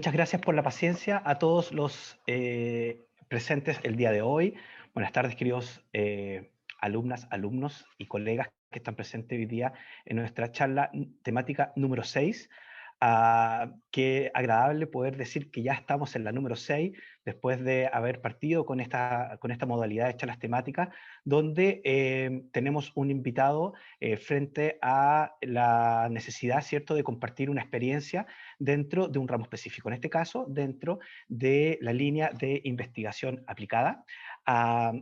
Muchas gracias por la paciencia a todos los presentes el día de hoy. Buenas tardes, queridos alumnas, alumnos y colegas que están presentes hoy día en nuestra charla temática número 6. Qué agradable poder decir que ya estamos en la número 6, después de haber partido con esta modalidad de charlas temáticas, donde tenemos un invitado frente a la necesidad, ¿cierto?, de compartir una experiencia dentro de un ramo específico, en este caso, dentro de la línea de investigación aplicada.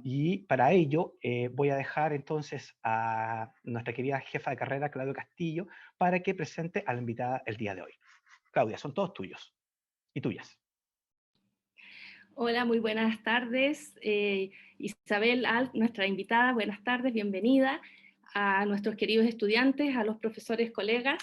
Y para ello voy a dejar entonces a nuestra querida jefa de carrera, Claudia Castillo, para que presente a la invitada el día de hoy. Claudia, son todos tuyos y tuyas. Hola, muy buenas tardes. Isabel, nuestra invitada, buenas tardes, bienvenida a nuestros queridos estudiantes, a los profesores, colegas.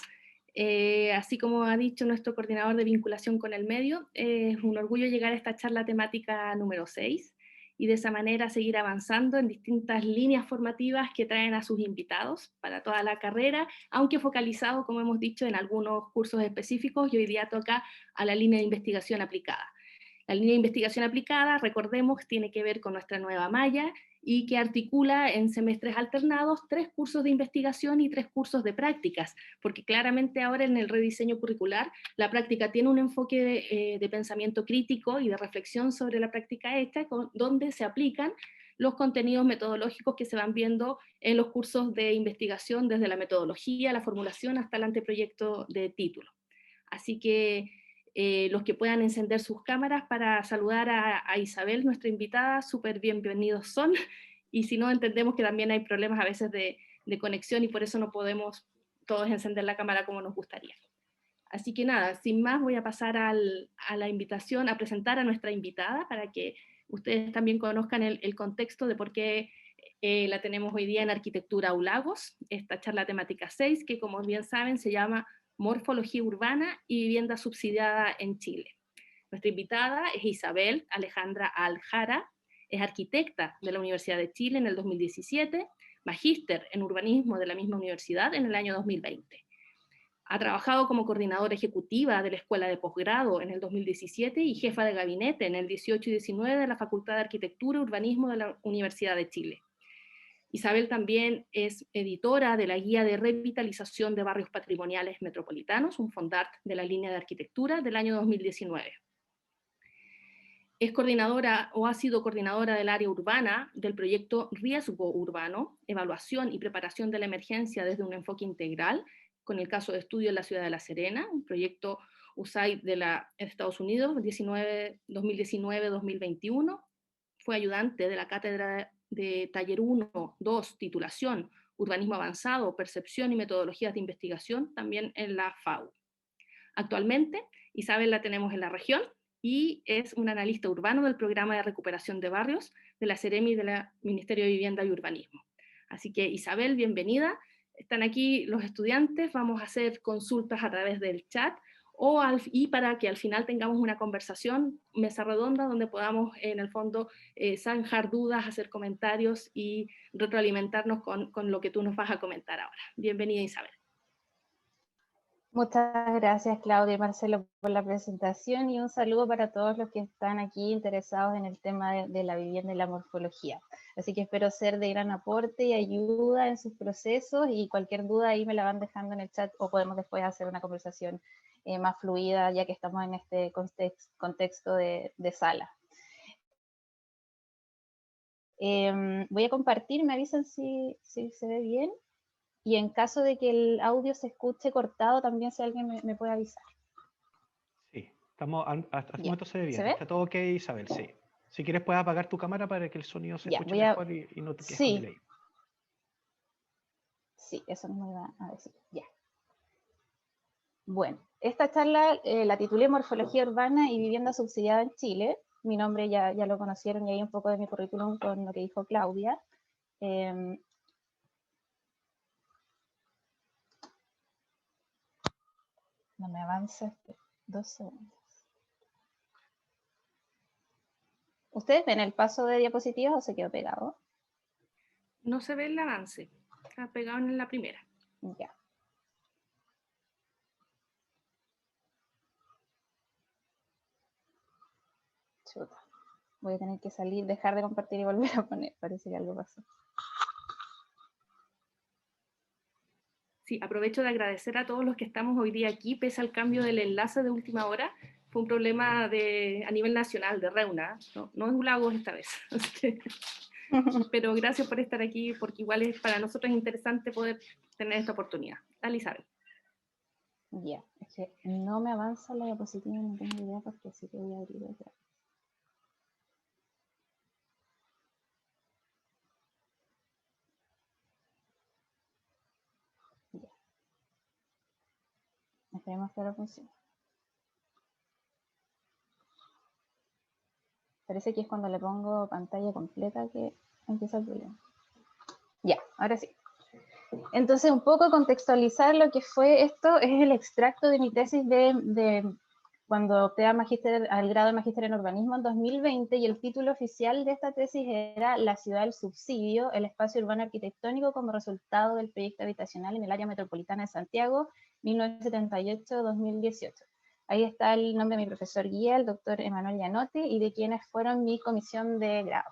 Así como ha dicho nuestro coordinador de vinculación con el medio, es un orgullo llegar a esta charla temática número 6 y de esa manera seguir avanzando en distintas líneas formativas que traen a sus invitados para toda la carrera, aunque focalizado, como hemos dicho, en algunos cursos específicos, y hoy día toca a la línea de investigación aplicada. La línea de investigación aplicada, recordemos, tiene que ver con nuestra nueva malla y que articula en semestres alternados 3 cursos de investigación y 3 cursos de prácticas, porque claramente ahora en el rediseño curricular la práctica tiene un enfoque de pensamiento crítico y de reflexión sobre la práctica hecha, donde se aplican los contenidos metodológicos que se van viendo en los cursos de investigación, desde la metodología, la formulación, hasta el anteproyecto de título. Así que los que puedan encender sus cámaras para saludar a Isabel, nuestra invitada, súper bienvenidos son, y si no, entendemos que también hay problemas a veces de conexión y por eso no podemos todos encender la cámara como nos gustaría. Así que nada, sin más voy a pasar a la invitación, a presentar a nuestra invitada para que ustedes también conozcan el contexto de por qué la tenemos hoy día en Arquitectura ULAGOS, esta charla temática 6, que como bien saben se llama Morfología Urbana y Vivienda Subsidiada en Chile. Nuestra invitada es Isabel Alejandra Aljara, es arquitecta de la Universidad de Chile en el 2017, magíster en urbanismo de la misma universidad en el año 2020. Ha trabajado como coordinadora ejecutiva de la Escuela de Posgrado en el 2017 y jefa de gabinete en el 18 y 19 de la Facultad de Arquitectura y Urbanismo de la Universidad de Chile. Isabel también es editora de la Guía de Revitalización de Barrios Patrimoniales Metropolitanos, un fondart de la línea de arquitectura del año 2019. Es coordinadora o ha sido coordinadora del área urbana del proyecto Riesgo Urbano, Evaluación y Preparación de la Emergencia desde un enfoque integral, con el caso de estudio en la ciudad de La Serena, un proyecto USAID de Estados Unidos, 2019-2021. Fue ayudante de la cátedra de Taller 1, 2, titulación, Urbanismo Avanzado, Percepción y Metodologías de Investigación, también en la FAU. Actualmente, Isabel la tenemos en la región y es un analista urbano del Programa de Recuperación de Barrios de la Seremi del Ministerio de Vivienda y Urbanismo. Así que Isabel, bienvenida. Están aquí los estudiantes, vamos a hacer consultas a través del chat y para que al final tengamos una conversación, mesa redonda, donde podamos en el fondo zanjar dudas, hacer comentarios y retroalimentarnos con lo que tú nos vas a comentar ahora. Bienvenida, Isabel. Muchas gracias, Claudia y Marcelo, por la presentación y un saludo para todos los que están aquí interesados en el tema de la vivienda y la morfología. Así que espero ser de gran aporte y ayuda en sus procesos, y cualquier duda ahí me la van dejando en el chat o podemos después hacer una conversación más fluida, ya que estamos en este contexto de sala. Voy a compartir, me avisan si se ve bien. Y en caso de que el audio se escuche cortado, también si alguien me puede avisar. Sí, hasta el momento se ve bien. ¿Se ve? Está todo ok, Isabel, sí. Si quieres puedes apagar tu cámara para que el sonido se escuche mejor y no te quedes con delay. Sí, eso me iba a decir. Ya. Bueno, esta charla la titulé Morfología Urbana y Vivienda Subsidiada en Chile. Mi nombre ya lo conocieron y hay un poco de mi currículum con lo que dijo Claudia. No me avanza, 2 segundos. ¿Ustedes ven el paso de diapositivas o se quedó pegado? No se ve el avance, está pegado en la primera. Ya. Chuta. Voy a tener que salir, dejar de compartir y volver a poner. Parece que algo pasó. Sí, aprovecho de agradecer a todos los que estamos hoy día aquí, pese al cambio del enlace de última hora. Fue un problema a nivel nacional, de Reuna, no es Lagos esta vez. Pero gracias por estar aquí, porque igual para nosotros es interesante poder tener esta oportunidad. Dale, Isabel. Ya, es que no me avanza la diapositiva, no tengo idea porque sí que voy a abrir otra. Ya. Esperemos que ahora funcione. Parece que es cuando le pongo pantalla completa que empieza el problema. Ya, ahora sí. Entonces, un poco contextualizar lo que fue esto, es el extracto de mi tesis de cuando opté al grado de magíster en urbanismo en 2020, y el título oficial de esta tesis era La ciudad del subsidio, el espacio urbano arquitectónico como resultado del proyecto habitacional en el área metropolitana de Santiago, 1978-2018. Ahí está el nombre de mi profesor guía, el doctor Emanuel Gianotti, y de quienes fueron mi comisión de grado.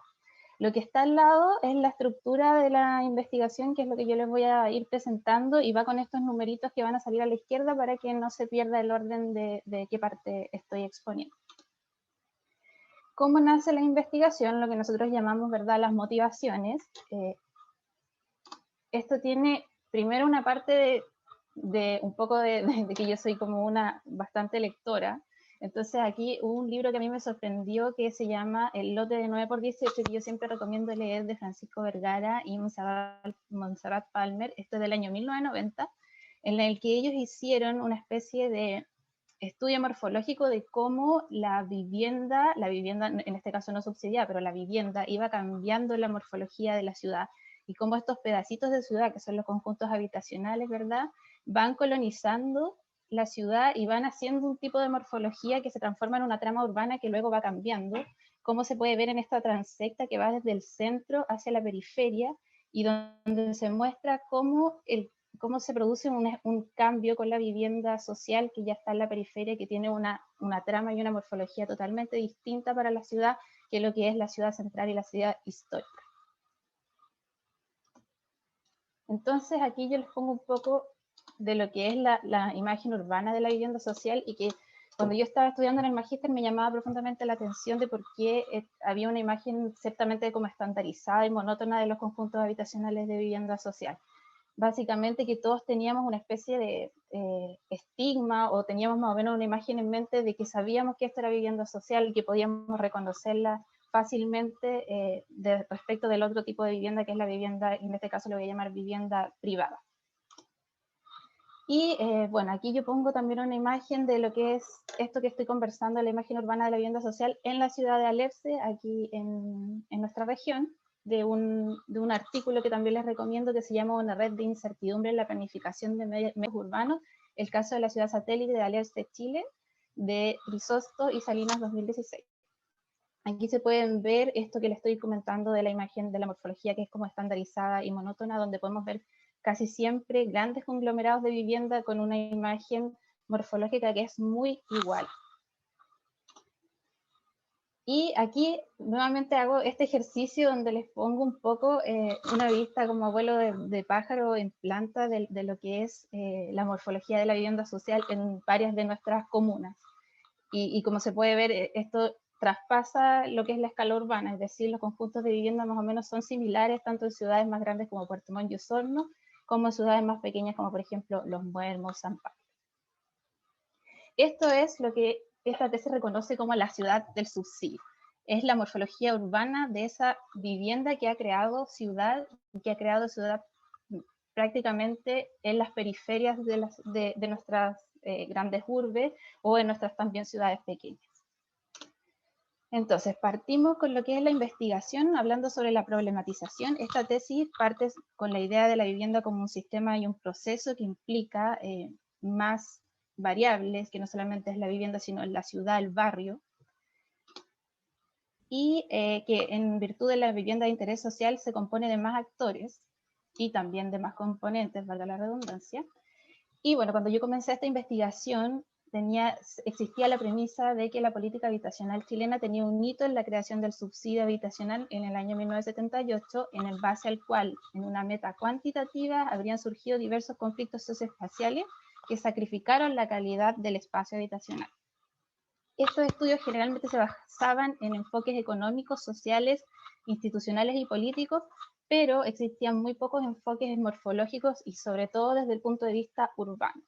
Lo que está al lado es la estructura de la investigación, que es lo que yo les voy a ir presentando, y va con estos numeritos que van a salir a la izquierda para que no se pierda el orden de qué parte estoy exponiendo. ¿Cómo nace la investigación? Lo que nosotros llamamos, ¿verdad?, las motivaciones. Esto tiene primero una parte de un poco de que yo soy como una bastante lectora. Entonces aquí hubo un libro que a mí me sorprendió que se llama El lote de 9×18, que yo siempre recomiendo leer, de Francisco Vergara y Montserrat Palmer. Esto es del año 1990, en el que ellos hicieron una especie de estudio morfológico de cómo la vivienda en este caso no subsidiada, pero la vivienda iba cambiando la morfología de la ciudad, y cómo estos pedacitos de ciudad, que son los conjuntos habitacionales, ¿verdad?, van colonizando la ciudad y van haciendo un tipo de morfología que se transforma en una trama urbana que luego va cambiando, como se puede ver en esta transecta que va desde el centro hacia la periferia, y donde se muestra cómo se produce un cambio con la vivienda social que ya está en la periferia, que tiene una trama y una morfología totalmente distinta para la ciudad que lo que es la ciudad central y la ciudad histórica. Entonces aquí yo les pongo un poco de lo que es la imagen urbana de la vivienda social, y que cuando yo estaba estudiando en el magíster me llamaba profundamente la atención de por qué había una imagen ciertamente como estandarizada y monótona de los conjuntos habitacionales de vivienda social. Básicamente que todos teníamos una especie de estigma, o teníamos más o menos una imagen en mente de que sabíamos que esto era vivienda social y que podíamos reconocerla fácilmente respecto del otro tipo de vivienda, que es la vivienda, en este caso lo voy a llamar vivienda privada. Y bueno, aquí yo pongo también una imagen de lo que es esto que estoy conversando, la imagen urbana de la vivienda social en la ciudad de Alerce, aquí en nuestra región, de un artículo que también les recomiendo, que se llama Una red de incertidumbre en la planificación de medios urbanos, el caso de la ciudad satélite de Alerce, Chile, de Grisosto y Salinas 2016. Aquí se pueden ver esto que les estoy comentando de la imagen de la morfología, que es como estandarizada y monótona, donde podemos ver casi siempre grandes conglomerados de vivienda con una imagen morfológica que es muy igual. Y aquí nuevamente hago este ejercicio donde les pongo un poco una vista como vuelo de pájaro en planta de lo que es la morfología de la vivienda social en varias de nuestras comunas. Y como se puede ver, esto traspasa lo que es la escala urbana, es decir, los conjuntos de vivienda más o menos son similares tanto en ciudades más grandes como Puerto Montt y Osorno, como en ciudades más pequeñas como por ejemplo Los Muermos, San Pablo. Esto es lo que esta tesis reconoce como la ciudad del subsidio. Es la morfología urbana de esa vivienda que ha creado ciudad, y que ha creado ciudad prácticamente en las periferias de nuestras grandes urbes, o en nuestras también ciudades pequeñas. Entonces, partimos con lo que es la investigación, hablando sobre la problematización. Esta tesis parte con la idea de la vivienda como un sistema y un proceso que implica más variables, que no solamente es la vivienda, sino la ciudad, el barrio, y que en virtud de la vivienda de interés social se compone de más actores y también de más componentes, valga la redundancia. Y bueno, cuando yo comencé esta investigación, existía la premisa de que la política habitacional chilena tenía un hito en la creación del subsidio habitacional en el año 1978, en el base al cual, en una meta cuantitativa, habrían surgido diversos conflictos socioespaciales que sacrificaron la calidad del espacio habitacional. Estos estudios generalmente se basaban en enfoques económicos, sociales, institucionales y políticos, pero existían muy pocos enfoques morfológicos y sobre todo desde el punto de vista urbano.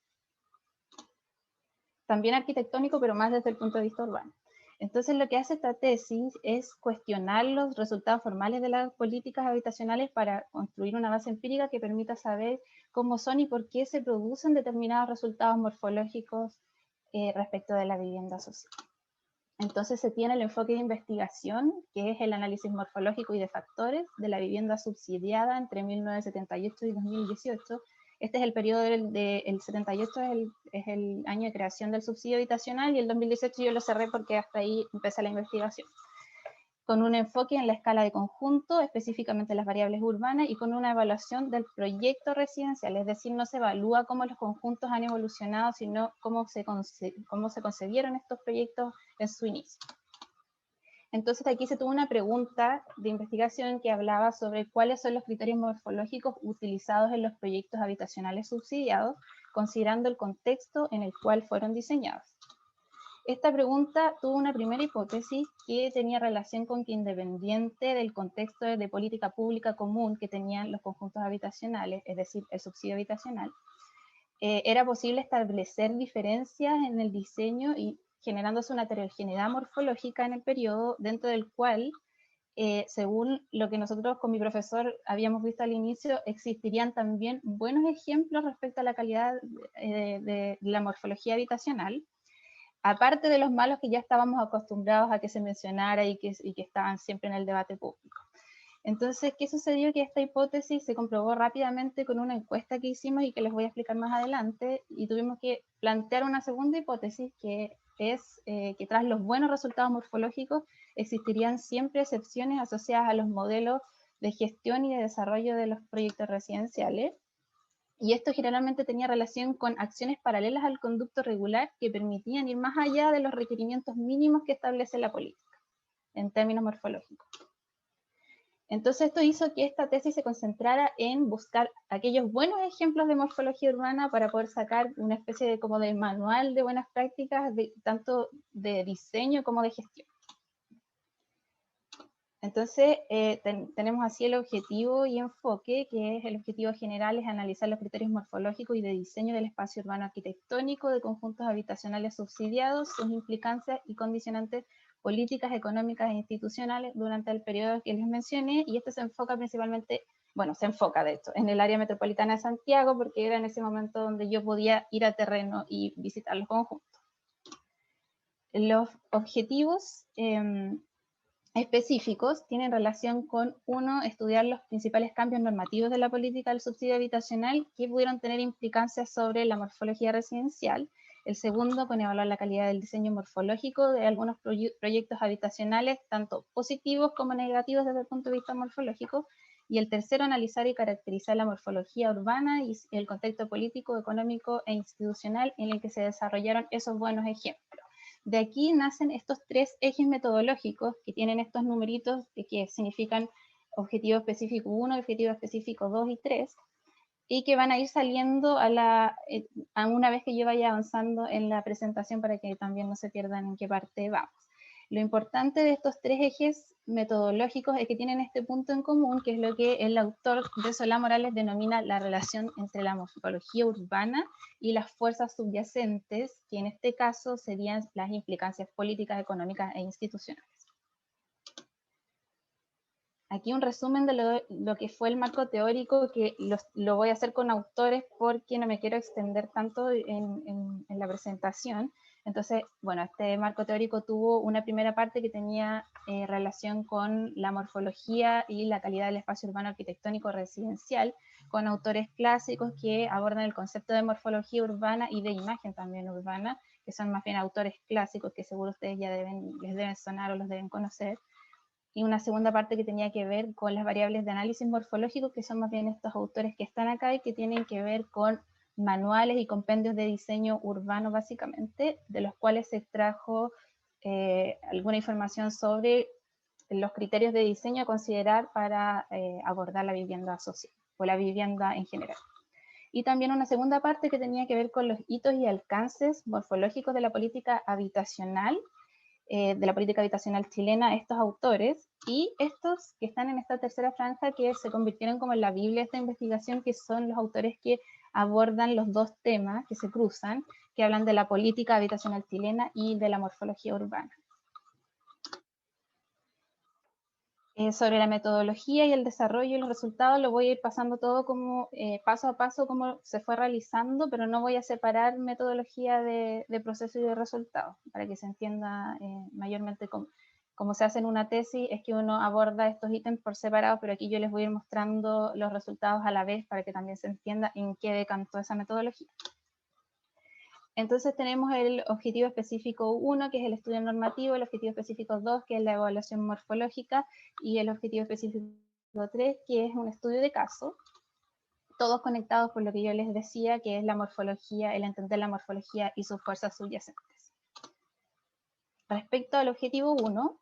También arquitectónico, pero más desde el punto de vista urbano. Entonces lo que hace esta tesis es cuestionar los resultados formales de las políticas habitacionales para construir una base empírica que permita saber cómo son y por qué se producen determinados resultados morfológicos respecto de la vivienda social. Entonces se tiene el enfoque de investigación, que es el análisis morfológico y de factores de la vivienda subsidiada entre 1978 y 2018. Este es el periodo del 78, es el año de creación del subsidio habitacional, y el 2018 yo lo cerré porque hasta ahí empecé la investigación. Con un enfoque en la escala de conjunto, específicamente las variables urbanas, y con una evaluación del proyecto residencial, es decir, no se evalúa cómo los conjuntos han evolucionado, sino cómo se concebieron estos proyectos en su inicio. Entonces aquí se tuvo una pregunta de investigación que hablaba sobre cuáles son los criterios morfológicos utilizados en los proyectos habitacionales subsidiados, considerando el contexto en el cual fueron diseñados. Esta pregunta tuvo una primera hipótesis que tenía relación con que, independiente del contexto de política pública común que tenían los conjuntos habitacionales, es decir, el subsidio habitacional, era posible establecer diferencias en el diseño y generándose una heterogeneidad morfológica en el periodo, dentro del cual, según lo que nosotros con mi profesor habíamos visto al inicio, existirían también buenos ejemplos respecto a la calidad de la morfología habitacional, aparte de los malos que ya estábamos acostumbrados a que se mencionara y que estaban siempre en el debate público. Entonces, ¿qué sucedió? Que esta hipótesis se comprobó rápidamente con una encuesta que hicimos y que les voy a explicar más adelante, y tuvimos que plantear una segunda hipótesis, que es que tras los buenos resultados morfológicos existirían siempre excepciones asociadas a los modelos de gestión y de desarrollo de los proyectos residenciales, y esto generalmente tenía relación con acciones paralelas al conducto regular que permitían ir más allá de los requerimientos mínimos que establece la política, en términos morfológicos. Entonces esto hizo que esta tesis se concentrara en buscar aquellos buenos ejemplos de morfología urbana para poder sacar una especie de, como de manual de buenas prácticas, tanto de diseño como de gestión. Entonces, tenemos así el objetivo y enfoque, que es el objetivo general, es analizar los criterios morfológicos y de diseño del espacio urbano arquitectónico de conjuntos habitacionales subsidiados, sus implicancias y condicionantes políticas, económicas e institucionales durante el periodo que les mencioné, y esto se enfoca principalmente, bueno, se enfoca de hecho, en el área metropolitana de Santiago, porque era en ese momento donde yo podía ir a terreno y visitar los conjuntos. Los objetivos específicos tienen relación con, uno, estudiar los principales cambios normativos de la política del subsidio habitacional que pudieron tener implicancias sobre la morfología residencial. El segundo, con evaluar la calidad del diseño morfológico de algunos proyectos habitacionales, tanto positivos como negativos desde el punto de vista morfológico. Y el tercero, analizar y caracterizar la morfología urbana y el contexto político, económico e institucional en el que se desarrollaron esos buenos ejemplos. De aquí nacen estos tres ejes metodológicos que tienen estos numeritos que significan objetivo específico 1, objetivo específico 2 y 3, y que van a ir saliendo a una vez que yo vaya avanzando en la presentación para que también no se pierdan en qué parte vamos. Lo importante de estos tres ejes metodológicos es que tienen este punto en común, que es lo que el autor de Solá Morales denomina la relación entre la morfología urbana y las fuerzas subyacentes, que en este caso serían las implicancias políticas, económicas e institucionales. Aquí un resumen de lo que fue el marco teórico, que lo voy a hacer con autores porque no me quiero extender tanto en la presentación. Entonces, bueno, este marco teórico tuvo una primera parte que tenía relación con la morfología y la calidad del espacio urbano arquitectónico residencial, con autores clásicos que abordan el concepto de morfología urbana y de imagen también urbana, que son más bien autores clásicos que seguro ustedes ya les deben sonar o los deben conocer. Y una segunda parte que tenía que ver con las variables de análisis morfológico, que son más bien estos autores que están acá y que tienen que ver con manuales y compendios de diseño urbano básicamente, de los cuales se extrajo alguna información sobre los criterios de diseño a considerar para abordar la vivienda social o la vivienda en general. Y también una segunda parte que tenía que ver con los hitos y alcances morfológicos de la política habitacional chilena, estos autores, y estos que están en esta tercera franja que se convirtieron como en la Biblia de esta investigación, que son los autores que abordan los dos temas que se cruzan, que hablan de la política habitacional chilena y de la morfología urbana. Sobre la metodología y el desarrollo y los resultados lo voy a ir pasando todo como paso a paso como se fue realizando, pero no voy a separar metodología de proceso y de resultados, para que se entienda mayormente cómo se hace en una tesis, es que uno aborda estos ítems por separado, pero aquí yo les voy a ir mostrando los resultados a la vez para que también se entienda en qué decantó esa metodología. Entonces tenemos el objetivo específico 1, que es el estudio normativo, el objetivo específico 2, que es la evaluación morfológica, y el objetivo específico 3, que es un estudio de caso, todos conectados por lo que yo les decía, que es la morfología, el entender la morfología y sus fuerzas subyacentes. Respecto al objetivo 1,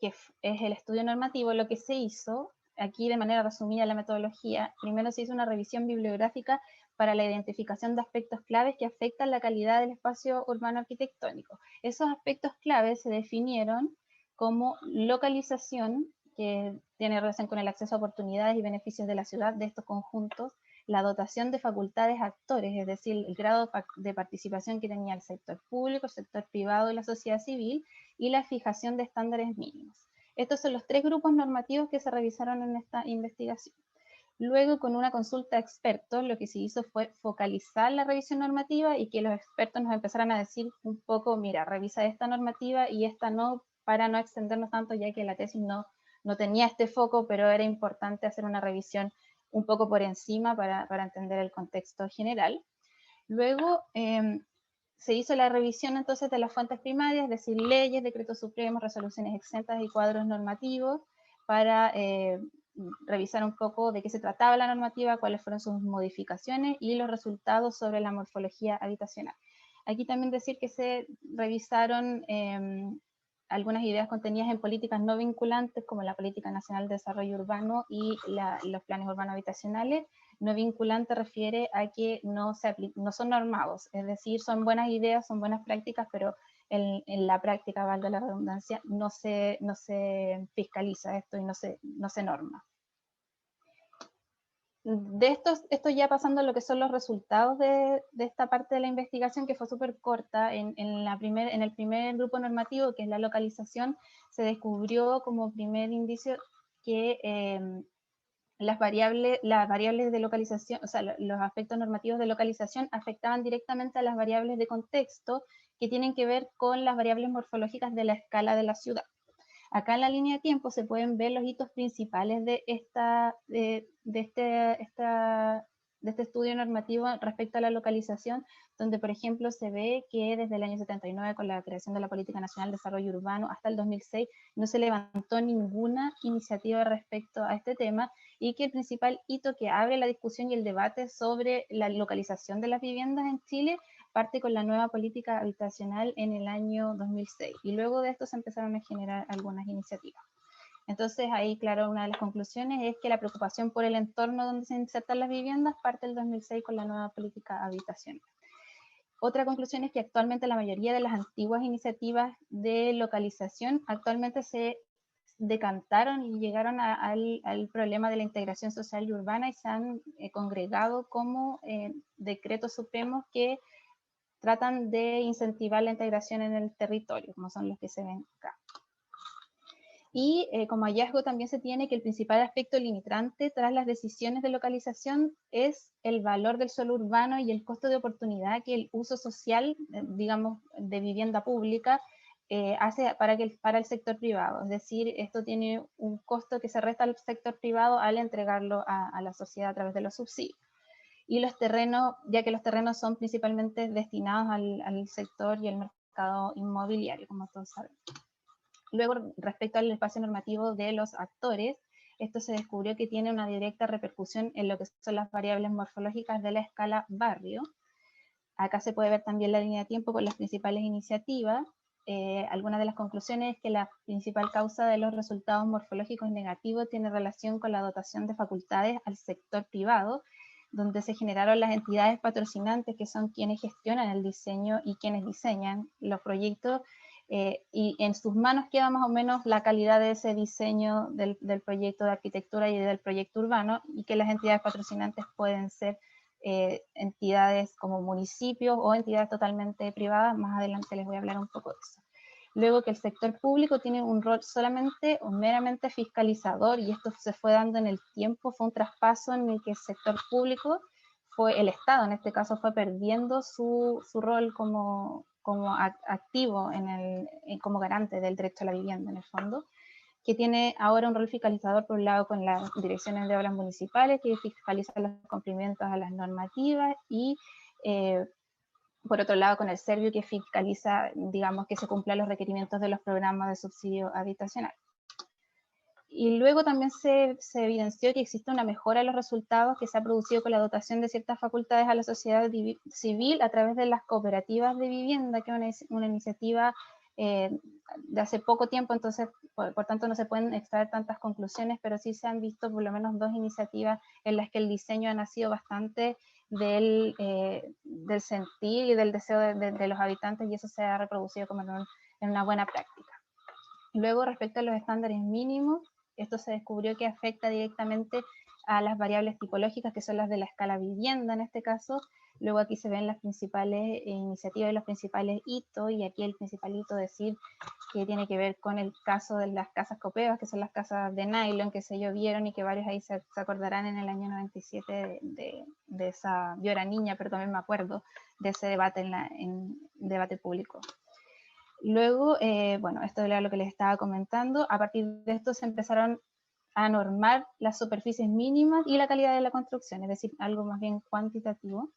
que es el estudio normativo, lo que se hizo, aquí de manera resumida la metodología, primero se hizo una revisión bibliográfica para la identificación de aspectos claves que afectan la calidad del espacio urbano arquitectónico. Esos aspectos claves se definieron como localización, que tiene relación con el acceso a oportunidades y beneficios de la ciudad de estos conjuntos, la dotación de facultades a actores, es decir, el grado de participación que tenía el sector público, el sector privado y la sociedad civil, y la fijación de estándares mínimos. Estos son los 3 grupos normativos que se revisaron en esta investigación. Luego, con una consulta de expertos, lo que se hizo fue focalizar la revisión normativa y que los expertos nos empezaran a decir un poco, mira, revisa esta normativa y esta no, para no extendernos tanto, ya que la tesis no tenía este foco, pero era importante hacer una revisión un poco por encima para entender el contexto general. Luego, se hizo la revisión entonces de las fuentes primarias, es decir, leyes, decretos supremos, resoluciones exentas y cuadros normativos, para revisar un poco de qué se trataba la normativa, cuáles fueron sus modificaciones y los resultados sobre la morfología habitacional. Aquí también decir que se revisaron algunas ideas contenidas en políticas no vinculantes, como la Política Nacional de Desarrollo Urbano y los planes urbanos habitacionales. No vinculante refiere a que no son normados, es decir, son buenas ideas, son buenas prácticas, pero en la práctica, valga la redundancia, no se fiscaliza esto y no se norma. De esto ya pasando a lo que son los resultados de esta parte de la investigación, que fue súper corta, en el primer grupo normativo, que es la localización, se descubrió como primer indicio que las variables de localización, o sea, los aspectos normativos de localización afectaban directamente a las variables de contexto que tienen que ver con las variables morfológicas de la escala de la ciudad. Acá en la línea de tiempo se pueden ver los hitos principales de este estudio normativo respecto a la localización, donde por ejemplo se ve que desde el año 79, con la creación de la Política Nacional de Desarrollo Urbano, hasta el 2006, no se levantó ninguna iniciativa respecto a este tema, y que el principal hito que abre la discusión y el debate sobre la localización de las viviendas en Chile parte con la nueva política habitacional en el año 2006, y luego de esto se empezaron a generar algunas iniciativas. Entonces ahí, claro, una de las conclusiones es que la preocupación por el entorno donde se insertan las viviendas parte del 2006 con la nueva política habitacional. Otra conclusión es que actualmente la mayoría de las antiguas iniciativas de localización actualmente se decantaron y llegaron al problema de la integración social y urbana, y se han congregado como decretos supremos que tratan de incentivar la integración en el territorio, como son los que se ven acá. Y como hallazgo también se tiene que el principal aspecto limitante tras las decisiones de localización es el valor del suelo urbano y el costo de oportunidad que el uso social, digamos, de vivienda pública hace para el sector privado. Es decir, esto tiene un costo que se resta al sector privado al entregarlo a la sociedad a través de los subsidios. Y los terrenos, ya que los terrenos son principalmente destinados al sector y al mercado inmobiliario, como todos saben. Luego, respecto al espacio normativo de los actores, Esto se descubrió que tiene una directa repercusión en lo que son las variables morfológicas de la escala barrio. Acá se puede ver también la línea de tiempo con las principales iniciativas. Algunas de las conclusiones es que la principal causa de los resultados morfológicos negativos tiene relación con la dotación de facultades al sector privado, donde se generaron las entidades patrocinantes, que son quienes gestionan el diseño y quienes diseñan los proyectos, y en sus manos queda más o menos la calidad de ese diseño del proyecto de arquitectura y del proyecto urbano, y que las entidades patrocinantes pueden ser entidades como municipios o entidades totalmente privadas. Más adelante les voy a hablar un poco de eso. Luego, que el sector público tiene un rol solamente o meramente fiscalizador, y esto se fue dando en el tiempo, fue un traspaso en el que el sector público, fue el Estado en este caso, fue perdiendo su rol como activo como garante del derecho a la vivienda en el fondo, que tiene ahora un rol fiscalizador por un lado con las direcciones de obras municipales, que fiscalizan los cumplimientos a las normativas, y por otro lado con el Servio, que fiscaliza, digamos, que se cumplan los requerimientos de los programas de subsidio habitacional. Y luego también se evidenció que existe una mejora en los resultados que se ha producido con la dotación de ciertas facultades a la sociedad civil a través de las cooperativas de vivienda, que es una iniciativa de hace poco tiempo, entonces por tanto no se pueden extraer tantas conclusiones, pero sí se han visto por lo menos 2 iniciativas en las que el diseño ha nacido bastante del sentir y del deseo de los habitantes, y eso se ha reproducido como en una buena práctica. Luego, respecto a los estándares mínimos, esto se descubrió que afecta directamente a las variables tipológicas, que son las de la escala vivienda en este caso. Luego aquí se ven las principales iniciativas y los principales hitos, y aquí el principal hito decir que tiene que ver con el caso de las casas copevas, que son las casas de nylon que se llovieron, y que varios ahí se acordarán en el año 97 de esa, yo era niña, pero también me acuerdo de ese debate en debate público. Luego, bueno, esto era lo que les estaba comentando. A partir de esto se empezaron a normar las superficies mínimas y la calidad de la construcción, es decir, algo más bien cuantitativo.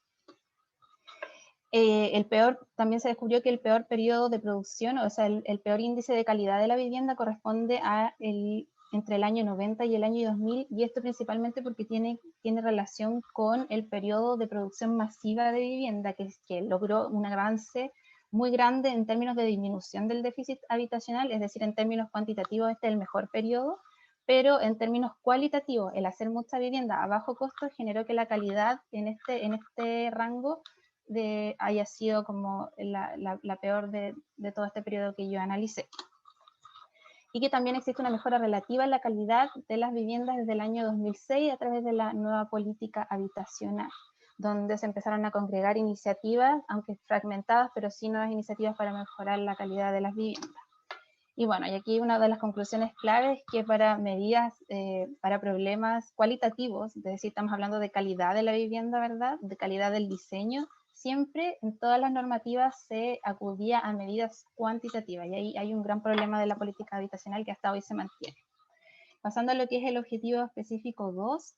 También se descubrió que el peor periodo de producción, o sea, el peor índice de calidad de la vivienda corresponde entre el año 90 y el año 2000, y esto principalmente porque tiene relación con el periodo de producción masiva de vivienda, que logró un avance muy grande en términos de disminución del déficit habitacional, es decir, en términos cuantitativos este es el mejor periodo, pero en términos cualitativos, el hacer mucha vivienda a bajo costo generó que la calidad en este rango haya sido como la peor de todo este periodo que yo analicé. Y que también existe una mejora relativa en la calidad de las viviendas desde el año 2006 a través de la nueva política habitacional, donde se empezaron a congregar iniciativas, aunque fragmentadas, pero sí nuevas iniciativas para mejorar la calidad de las viviendas. Y bueno, y aquí una de las conclusiones claves es que para medidas, para problemas cualitativos, es decir, estamos hablando de calidad de la vivienda, ¿verdad?, de calidad del diseño, siempre en todas las normativas se acudía a medidas cuantitativas, y ahí hay un gran problema de la política habitacional que hasta hoy se mantiene. Pasando a lo que es el objetivo específico 2,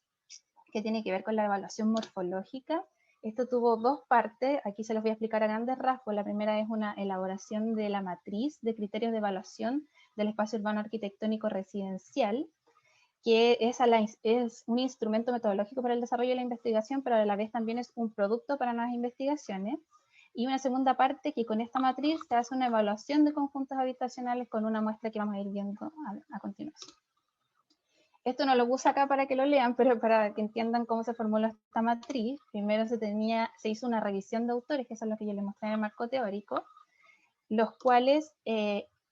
que tiene que ver con la evaluación morfológica. Esto tuvo 2 partes, aquí se los voy a explicar a grandes rasgos. La primera es una elaboración de la matriz de criterios de evaluación del espacio urbano arquitectónico residencial, que es un instrumento metodológico para el desarrollo de la investigación, pero a la vez también es un producto para nuevas investigaciones. Y una segunda parte que con esta matriz se hace una evaluación de conjuntos habitacionales con una muestra que vamos a ir viendo a continuación. Esto no lo puse acá para que lo lean, pero para que entiendan cómo se formuló esta matriz, primero se hizo una revisión de autores, que eso es lo que yo les mostré en el marco teórico, los cuales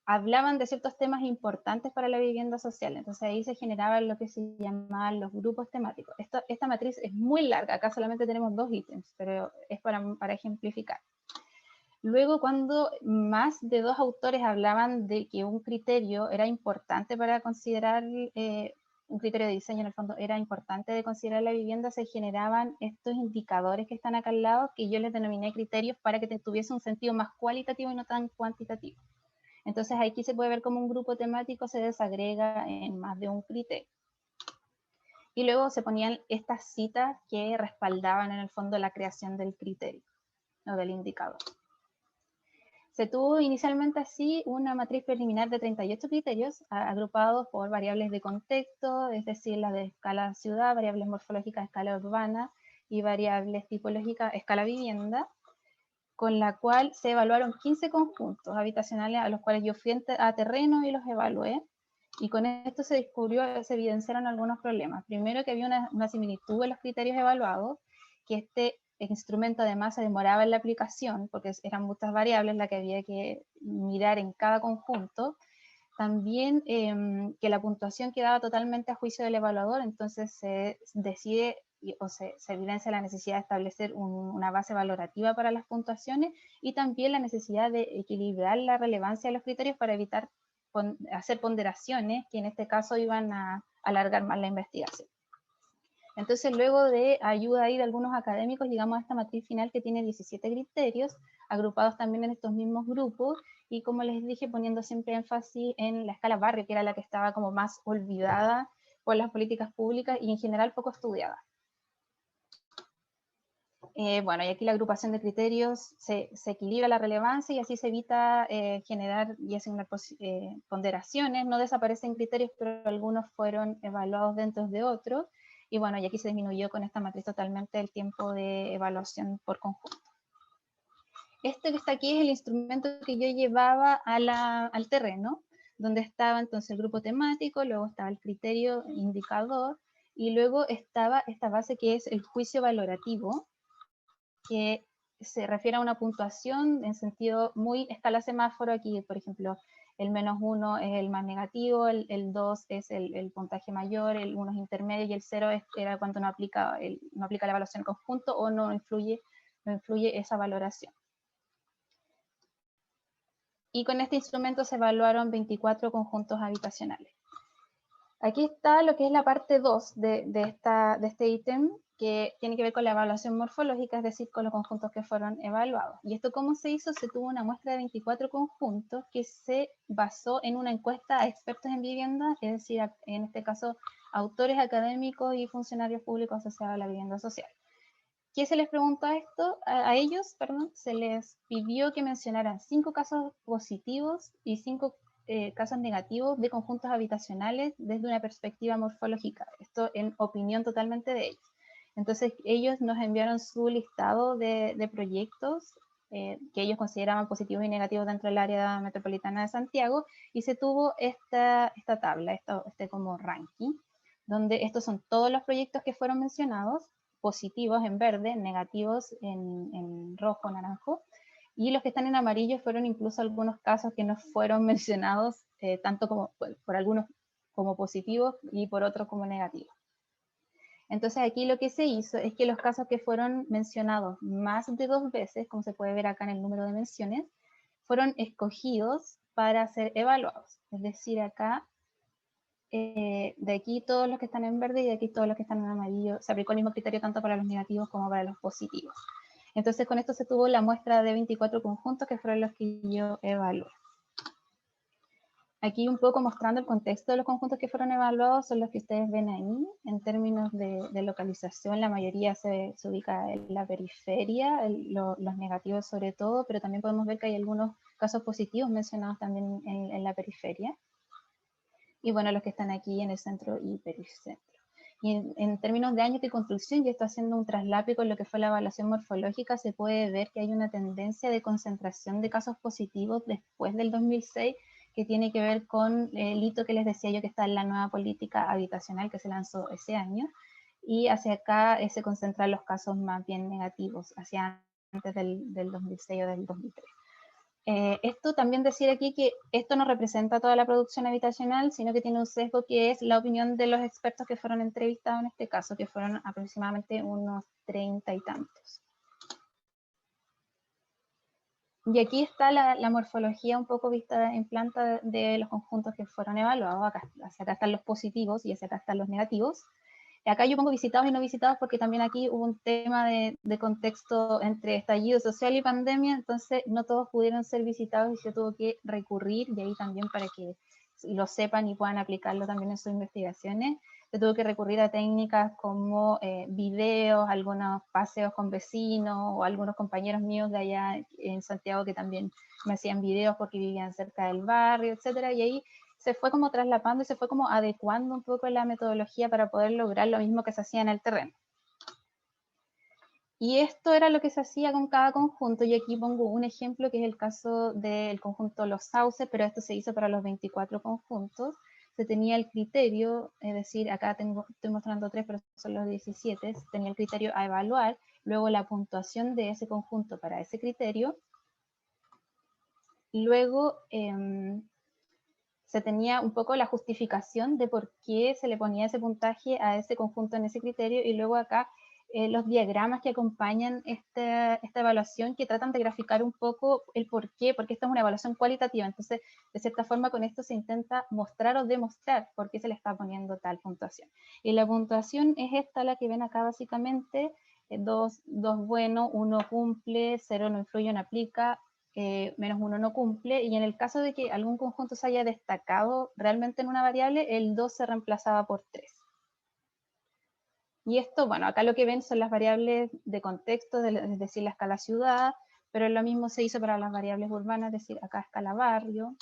hablaban de ciertos temas importantes para la vivienda social. Entonces ahí se generaban lo que se llamaban los grupos temáticos. Esta matriz es muy larga, acá solamente tenemos 2 ítems, pero es para ejemplificar. Luego, cuando más de 2 autores hablaban de que un criterio era importante para considerar, un criterio de diseño en el fondo era importante de considerar la vivienda, se generaban estos indicadores que están acá al lado, que yo les denominé criterios para que tuviese un sentido más cualitativo y no tan cuantitativo. Entonces aquí se puede ver cómo un grupo temático se desagrega en más de un criterio. Y luego se ponían estas citas que respaldaban en el fondo la creación del criterio o del indicador. Se tuvo inicialmente así una matriz preliminar de 38 criterios agrupados por variables de contexto, es decir, las de escala ciudad, variables morfológicas a escala urbana y variables tipológicas a escala vivienda, con la cual se evaluaron 15 conjuntos habitacionales a los cuales yo fui a terreno y los evalué. Y con esto se descubrió, se evidenciaron algunos problemas. Primero, que había una similitud en los criterios evaluados, que este instrumento además se demoraba en la aplicación, porque eran muchas variables las que había que mirar en cada conjunto. También que la puntuación quedaba totalmente a juicio del evaluador, entonces se decide o se evidencia la necesidad de establecer una base valorativa para las puntuaciones y también la necesidad de equilibrar la relevancia de los criterios para evitar hacer ponderaciones que en este caso iban a alargar más la investigación. Entonces, luego de ayuda ahí de algunos académicos, llegamos a esta matriz final que tiene 17 criterios, agrupados también en estos mismos grupos, y como les dije, poniendo siempre énfasis en la escala barrio, que era la que estaba como más olvidada por las políticas públicas y en general poco estudiada. Bueno, y aquí la agrupación de criterios se equilibra la relevancia y así se evita generar y asignar ponderaciones. No desaparecen criterios, pero algunos fueron evaluados dentro de otros. Y bueno, y aquí se disminuyó con esta matriz totalmente el tiempo de evaluación por conjunto. Este que está aquí es el instrumento que yo llevaba al terreno, donde estaba entonces el grupo temático, luego estaba el criterio indicador, y luego estaba esta base que es el juicio valorativo, que se refiere a una puntuación en sentido muy escala semáforo. Aquí, por ejemplo, el -1 es el más negativo, el 2 es el puntaje mayor, el 1 es intermedio y el 0 era cuando no aplica la evaluación en conjunto o no influye esa valoración. Y con este instrumento se evaluaron 24 conjuntos habitacionales. Aquí está lo que es la parte 2 de este ítem, que tiene que ver con la evaluación morfológica, es decir, con los conjuntos que fueron evaluados. ¿Y esto cómo se hizo? Se tuvo una muestra de 24 conjuntos que se basó en una encuesta a expertos en vivienda, es decir, en este caso, autores académicos y funcionarios públicos asociados a la vivienda social. ¿Qué se les preguntó a ellos? Perdón, se les pidió que mencionaran 5 casos positivos y 5 casos negativos de conjuntos habitacionales desde una perspectiva morfológica. Esto en opinión totalmente de ellos. Entonces ellos nos enviaron su listado de proyectos que ellos consideraban positivos y negativos dentro del área metropolitana de Santiago, y se tuvo esta tabla, este como ranking, donde estos son todos los proyectos que fueron mencionados, positivos en verde, negativos en rojo, naranjo, y los que están en amarillo fueron incluso algunos casos que no fueron mencionados, tanto como por algunos como positivos y por otros como negativos. Entonces aquí lo que se hizo es que los casos que fueron mencionados más de 2 veces, como se puede ver acá en el número de menciones, fueron escogidos para ser evaluados. Es decir, acá, de aquí todos los que están en verde y de aquí todos los que están en amarillo, se aplicó el mismo criterio tanto para los negativos como para los positivos. Entonces con esto se tuvo la muestra de 24 conjuntos que fueron los que yo evalué. Aquí un poco mostrando el contexto de los conjuntos que fueron evaluados son los que ustedes ven ahí. En términos de localización, la mayoría se ubica en la periferia, los negativos sobre todo, pero también podemos ver que hay algunos casos positivos mencionados también en la periferia. Y bueno, los que están aquí en el centro y pericentro. Y en términos de años de construcción, y esto haciendo un traslape con lo que fue la evaluación morfológica, se puede ver que hay una tendencia de concentración de casos positivos después del 2006, que tiene que ver con el hito que les decía yo que está en la nueva política habitacional que se lanzó ese año, y hacia acá se concentran los casos más bien negativos, hacia antes del 2006 o del 2003. Esto también decir aquí que esto no representa toda la producción habitacional, sino que tiene un sesgo que es la opinión de los expertos que fueron entrevistados en este caso, que fueron aproximadamente unos 30 y tantos. Y aquí está la morfología un poco vista en planta de los conjuntos que fueron evaluados. Hacia acá están los positivos y hacia acá están los negativos. Acá yo pongo visitados y no visitados porque también aquí hubo un tema de contexto entre estallido social y pandemia, entonces no todos pudieron ser visitados y se tuvo que recurrir, y ahí también para que lo sepan y puedan aplicarlo también en sus investigaciones, se tuvo que recurrir a técnicas como videos, algunos paseos con vecinos o algunos compañeros míos de allá en Santiago que también me hacían videos porque vivían cerca del barrio, etcétera, y ahí se fue como traslapando y se fue como adecuando un poco la metodología para poder lograr lo mismo que se hacía en el terreno. Y esto era lo que se hacía con cada conjunto, y aquí pongo un ejemplo que es el caso del conjunto Los Sauces, pero esto se hizo para los 24 conjuntos. Se tenía el criterio, es decir, acá estoy mostrando 3, pero son los 17, se tenía el criterio a evaluar, luego la puntuación de ese conjunto para ese criterio, luego se tenía un poco la justificación de por qué se le ponía ese puntaje a ese conjunto en ese criterio, y luego acá los diagramas que acompañan esta evaluación, que tratan de graficar un poco el por qué, porque esta es una evaluación cualitativa. Entonces, de cierta forma, con esto se intenta mostrar o demostrar por qué se le está poniendo tal puntuación. Y la puntuación es esta, la que ven acá básicamente: 2 bueno, 1 cumple, 0 no influye, no aplica, menos 1 no cumple, y en el caso de que algún conjunto se haya destacado realmente en una variable, el 2 se reemplazaba por 3. Y esto, bueno, acá lo que ven son las variables de contexto, es decir, la escala ciudad, pero lo mismo se hizo para las variables urbanas, es decir, acá escala barrio,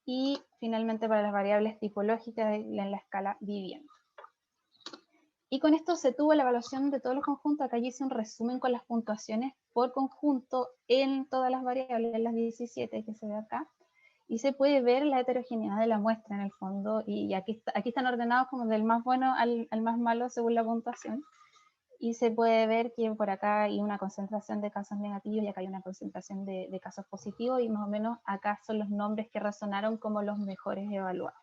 y finalmente para las variables tipológicas en la escala vivienda. Y con esto se tuvo la evaluación de todos los conjuntos. Acá hice un resumen con las puntuaciones por conjunto en todas las variables, las 17 que se ve acá, y se puede ver la heterogeneidad de la muestra en el fondo, y aquí están ordenados como del más bueno al más malo según la puntuación, y se puede ver que por acá hay una concentración de casos negativos y acá hay una concentración de casos positivos, y más o menos acá son los nombres que resonaron como los mejores evaluados.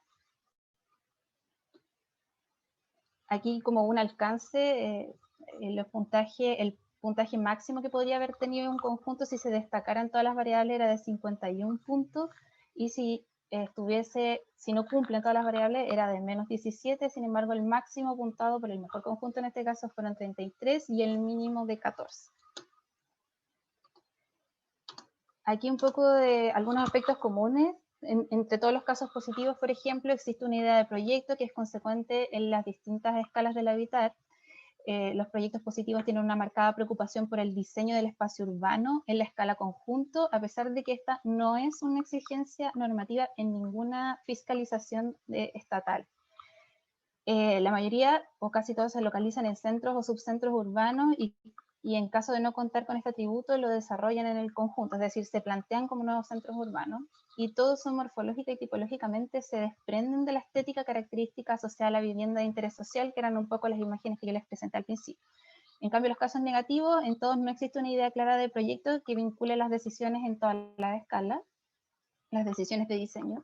Aquí como un alcance, el puntaje máximo que podría haber tenido un conjunto si se destacaran todas las variables era de 51 puntos, y si no cumplen todas las variables era de menos 17, sin embargo el máximo puntado por el mejor conjunto en este caso fueron 33 y el mínimo de 14. Aquí un poco de algunos aspectos comunes. Entre todos los casos positivos, por ejemplo, existe una idea de proyecto que es consecuente en las distintas escalas del hábitat. Los proyectos positivos tienen una marcada preocupación por el diseño del espacio urbano en la escala conjunto, a pesar de que esta no es una exigencia normativa en ninguna fiscalización estatal. La mayoría o casi todos se localizan en centros o subcentros urbanos, y en caso de no contar con este atributo lo desarrollan en el conjunto, es decir, se plantean como nuevos centros urbanos, y todos son morfológica y tipológicamente se desprenden de la estética característica asociada a la vivienda de interés social, que eran un poco las imágenes que yo les presenté al principio. En cambio, los casos negativos, en todos no existe una idea clara de proyecto que vincule las decisiones en todas las escalas, las decisiones de diseño.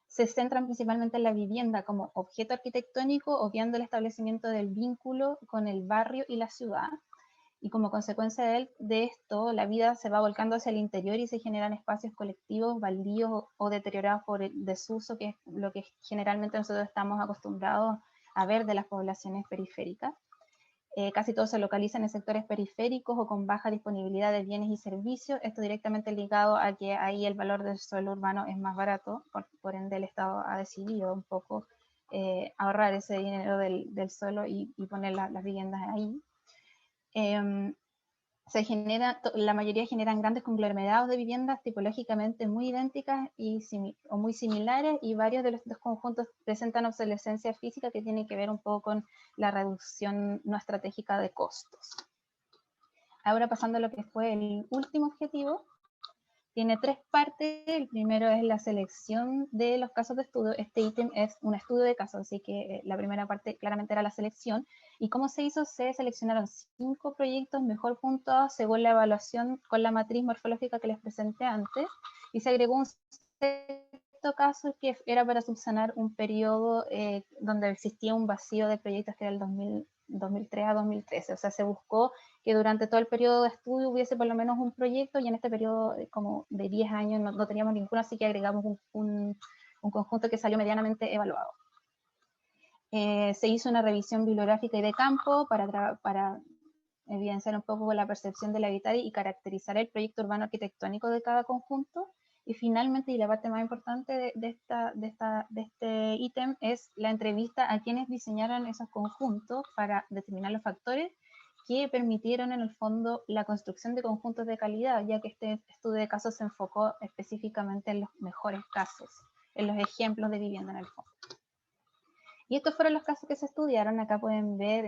Se centran principalmente en la vivienda como objeto arquitectónico, obviando el establecimiento del vínculo con el barrio y la ciudad. Y como consecuencia de esto, la vida se va volcando hacia el interior y se generan espacios colectivos baldíos o deteriorados por el desuso, que es lo que generalmente nosotros estamos acostumbrados a ver de las poblaciones periféricas. Casi todos se localizan en sectores periféricos o con baja disponibilidad de bienes y servicios, esto directamente ligado a que ahí el valor del suelo urbano es más barato, por ende el Estado ha decidido un poco ahorrar ese dinero del suelo y poner las viviendas ahí. La mayoría generan grandes conglomerados de viviendas tipológicamente muy idénticas o muy similares, y varios de los conjuntos presentan obsolescencia física que tiene que ver un poco con la reducción no estratégica de costos. Ahora pasando a lo que fue el último objetivo, tiene 3 partes. El primero es la selección de los casos de estudio. Este ítem es un estudio de casos, así que la primera parte claramente era la selección. ¿Y cómo se hizo? Se seleccionaron 5 proyectos mejor puntuados según la evaluación con la matriz morfológica que les presenté antes, y se agregó un sexto caso que era para subsanar un periodo donde existía un vacío de proyectos, que era el 2003 a 2013. O sea, se buscó que durante todo el periodo de estudio hubiese por lo menos un proyecto, y en este periodo como de 10 años no teníamos ninguno, así que agregamos un conjunto que salió medianamente evaluado. Se hizo una revisión bibliográfica y de campo para evidenciar un poco la percepción del habitat y caracterizar el proyecto urbano arquitectónico de cada conjunto, Y finalmente, y la parte más importante de este ítem, es la entrevista a quienes diseñaron esos conjuntos para determinar los factores que permitieron en el fondo la construcción de conjuntos de calidad, ya que este estudio de casos se enfocó específicamente en los mejores casos, en los ejemplos de vivienda en el fondo. Y estos fueron los casos que se estudiaron. Acá pueden ver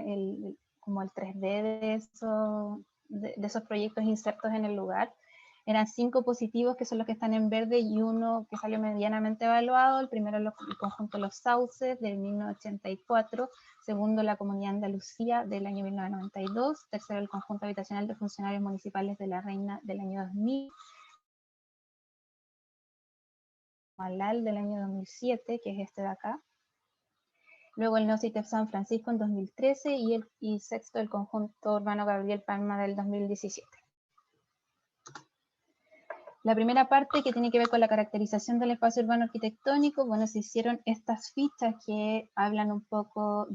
como el 3D de esos proyectos insertos en el lugar. Eran 5 positivos, que son los que están en verde, y uno que salió medianamente evaluado. El primero, el conjunto Los Sauces, del 1984. Segundo, la Comunidad Andalucía, del año 1992. Tercero, el conjunto habitacional de funcionarios municipales de La Reina, del año 2000. Malal, del año 2007, que es este de acá. Luego el Neocitef San Francisco en 2013 y sexto el conjunto urbano Gabriel Palma del 2017. La primera parte, que tiene que ver con la caracterización del espacio urbano arquitectónico, bueno, se hicieron estas fichas que hablan un poco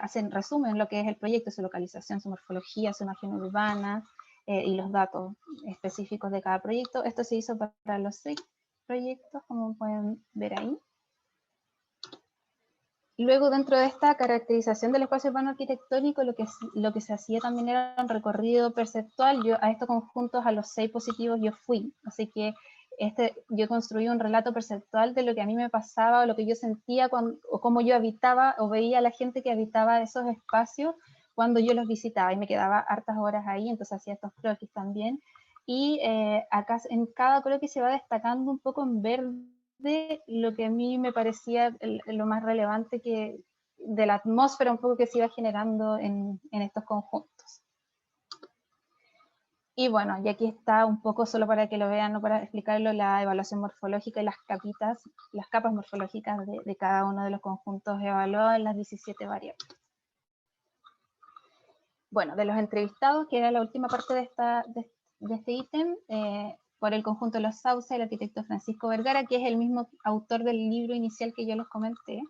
hacen resumen lo que es el proyecto, su localización, su morfología, su imagen urbana y los datos específicos de cada proyecto. Esto se hizo para los 6 proyectos, como pueden ver ahí. Luego, dentro de esta caracterización del espacio urbano arquitectónico, lo que se hacía también era un recorrido perceptual. Yo a estos conjuntos, a los 6 positivos, yo fui. Así que yo construí un relato perceptual de lo que a mí me pasaba, o lo que yo sentía, o cómo yo habitaba, o veía a la gente que habitaba esos espacios cuando yo los visitaba, y me quedaba hartas horas ahí, entonces hacía estos croquis también. Y acá en cada croquis se va destacando un poco en verde lo que a mí me parecía lo más relevante de la atmósfera un poco que se iba generando en estos conjuntos. Y bueno, y aquí está un poco solo para que lo vean, no para explicarlo, la evaluación morfológica y las capas morfológicas de cada uno de los conjuntos evaluados en las 17 variables. Bueno, de los entrevistados, que era la última parte de este ítem, por el conjunto Los Sauces, el arquitecto Francisco Vergara, que es el mismo autor del libro inicial que yo les comenté.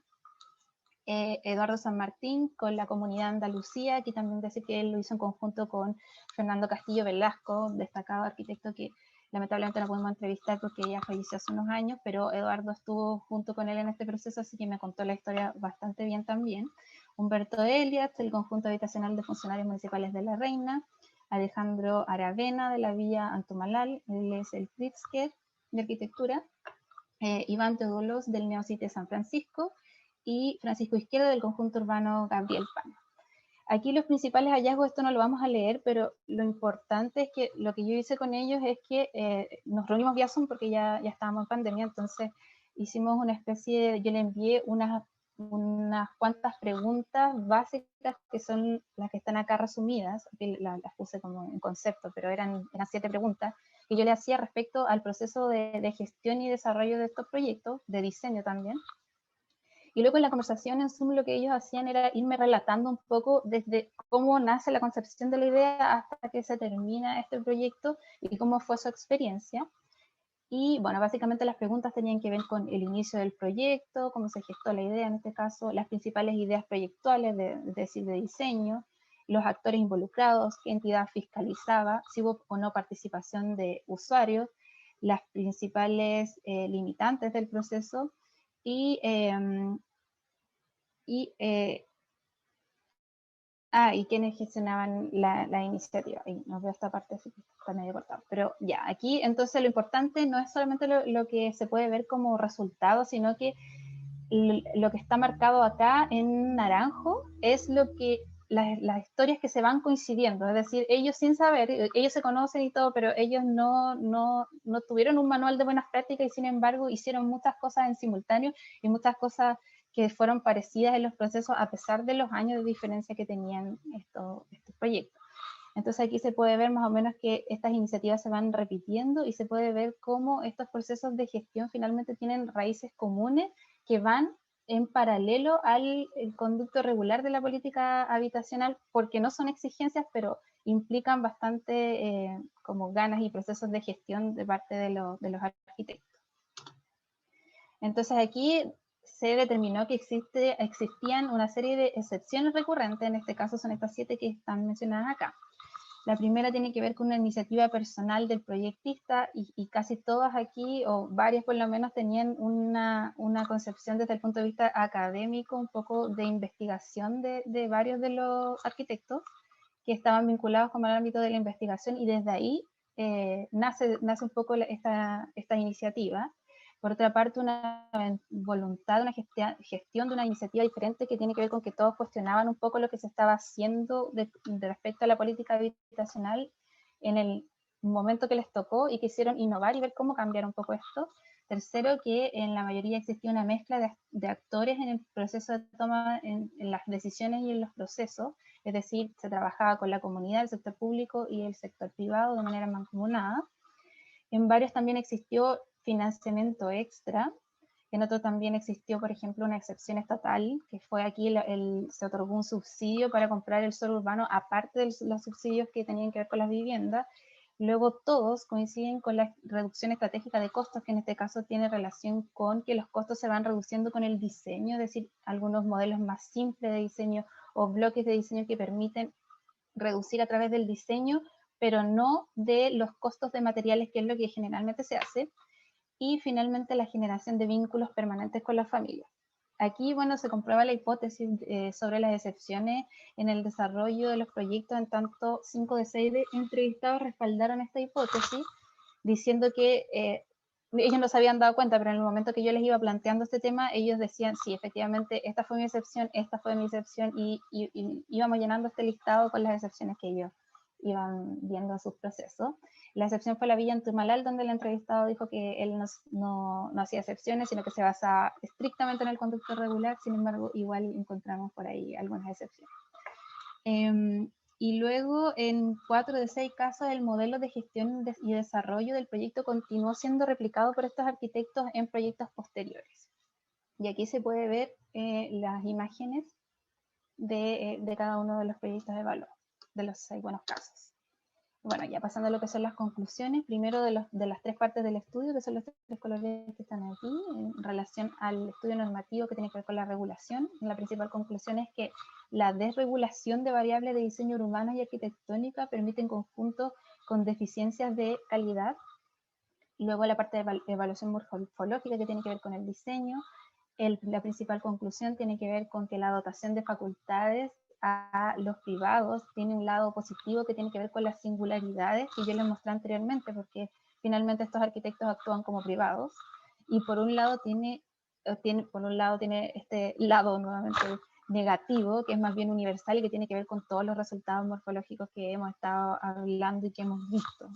Eduardo San Martín, con la Comunidad Andalucía. Aquí también decir que él lo hizo en conjunto con Fernando Castillo Velasco, destacado arquitecto que lamentablemente no pudimos entrevistar porque ella falleció hace unos años, pero Eduardo estuvo junto con él en este proceso, así que me contó la historia bastante bien también. Humberto Elias, el conjunto habitacional de funcionarios municipales de La Reina. Alejandro Aravena, de la Villa Antumalal, él es el Pritzker de arquitectura. Iván Teodolos, del Neocite San Francisco, y Francisco Izquierdo, del conjunto urbano Gabriel Palma. Aquí los principales hallazgos, esto no lo vamos a leer, pero lo importante es que lo que yo hice con ellos es que nos reunimos vía Zoom porque ya estábamos en pandemia, entonces hicimos una especie yo le envié unas cuantas preguntas básicas que son las que están acá resumidas, las puse como en concepto, pero eran 7 preguntas que yo le hacía respecto al proceso de gestión y desarrollo de estos proyectos, de diseño también. Y luego en la conversación en Zoom lo que ellos hacían era irme relatando un poco desde cómo nace la concepción de la idea hasta que se termina este proyecto y cómo fue su experiencia. Y bueno, básicamente las preguntas tenían que ver con el inicio del proyecto, cómo se gestó la idea en este caso, las principales ideas proyectuales, de diseño, los actores involucrados, qué entidad fiscalizaba, si hubo o no participación de usuarios, las principales limitantes del proceso, y quienes gestionaban la iniciativa. Y no veo esta parte, así que está medio cortado. Pero ya, aquí entonces lo importante no es solamente lo que se puede ver como resultado, sino que lo que está marcado acá en naranjo es lo que las historias que se van coincidiendo, es decir, ellos sin saber, ellos se conocen y todo, pero ellos no tuvieron un manual de buenas prácticas y sin embargo hicieron muchas cosas en simultáneo y muchas cosas que fueron parecidas en los procesos a pesar de los años de diferencia que tenían estos proyectos. Entonces aquí se puede ver más o menos que estas iniciativas se van repitiendo y se puede ver cómo estos procesos de gestión finalmente tienen raíces comunes que van en paralelo al conducto regular de la política habitacional, porque no son exigencias, pero implican bastante como ganas y procesos de gestión de parte de los arquitectos. Entonces aquí se determinó que existían una serie de excepciones recurrentes, en este caso son estas 7 que están mencionadas acá. La primera tiene que ver con una iniciativa personal del proyectista y casi todas aquí, o varias por lo menos, tenían una concepción desde el punto de vista académico, un poco de investigación de varios de los arquitectos que estaban vinculados como al ámbito de la investigación, y desde ahí nace un poco esta iniciativa. Por otra parte, una voluntad, una gestión de una iniciativa diferente que tiene que ver con que todos cuestionaban un poco lo que se estaba haciendo de respecto a la política habitacional en el momento que les tocó, y quisieron innovar y ver cómo cambiar un poco esto. Tercero, que en la mayoría existía una mezcla de actores en el proceso de toma, en las decisiones y en los procesos, es decir, se trabajaba con la comunidad, el sector público y el sector privado de manera mancomunada. En varios también existió financiamiento extra, en otro también existió, por ejemplo, una excepción estatal, que fue aquí se otorgó un subsidio para comprar el suelo urbano, aparte de los subsidios que tenían que ver con las viviendas. Luego todos coinciden con la reducción estratégica de costos, que en este caso tiene relación con que los costos se van reduciendo con el diseño, es decir, algunos modelos más simples de diseño o bloques de diseño que permiten reducir a través del diseño, pero no de los costos de materiales, que es lo que generalmente se hace. Y finalmente la generación de vínculos permanentes con la familia. Aquí, bueno, se comprueba la hipótesis sobre las excepciones en el desarrollo de los proyectos, en tanto 5 de 6 entrevistados respaldaron esta hipótesis, diciendo que ellos no se habían dado cuenta, pero en el momento que yo les iba planteando este tema, ellos decían, sí, efectivamente, esta fue mi excepción, esta fue mi excepción, y íbamos llenando este listado con las excepciones que ellos iban viendo en sus procesos. La excepción fue la villa en Tumalal, donde el entrevistado dijo que él no hacía excepciones, sino que se basaba estrictamente en el conducto regular. Sin embargo, igual encontramos por ahí algunas excepciones. Y luego, en 4 de 6 casos, el modelo de gestión y desarrollo del proyecto continuó siendo replicado por estos arquitectos en proyectos posteriores. Y aquí se puede ver las imágenes de cada uno de los proyectos evaluados, de los 6 buenos casos. Bueno, ya pasando a lo que son las conclusiones, primero de las 3 partes del estudio, que son los 3 colores que están aquí, en relación al estudio normativo que tiene que ver con la regulación. La principal conclusión es que la desregulación de variables de diseño urbano y arquitectónica permite en conjunto con deficiencias de calidad. Luego la parte de evaluación morfológica, que tiene que ver con el diseño. La principal conclusión tiene que ver con que la dotación de facultades a los privados tiene un lado positivo que tiene que ver con las singularidades que yo les mostré anteriormente, porque finalmente estos arquitectos actúan como privados, y por un lado tiene este lado nuevamente negativo, que es más bien universal y que tiene que ver con todos los resultados morfológicos que hemos estado hablando y que hemos visto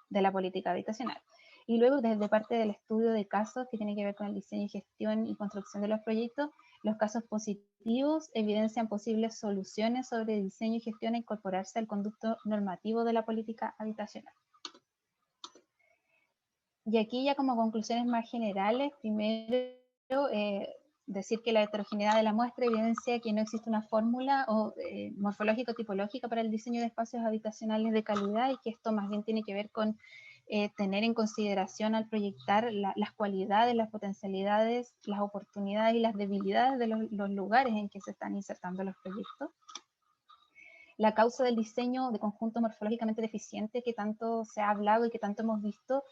de la política habitacional. Y luego, desde parte del estudio de casos que tiene que ver con el diseño, gestión y construcción de los proyectos, los casos positivos evidencian posibles soluciones sobre diseño y gestión a incorporarse al conducto normativo de la política habitacional. Y aquí, ya como conclusiones más generales, primero decir que la heterogeneidad de la muestra evidencia que no existe una fórmula morfológico-tipológica para el diseño de espacios habitacionales de calidad, y que esto más bien tiene que ver con tener en consideración al proyectar las cualidades, las potencialidades, las oportunidades y las debilidades de los lugares en que se están insertando los proyectos. La causa del diseño de conjunto morfológicamente deficiente que tanto se ha hablado y que tanto hemos visto,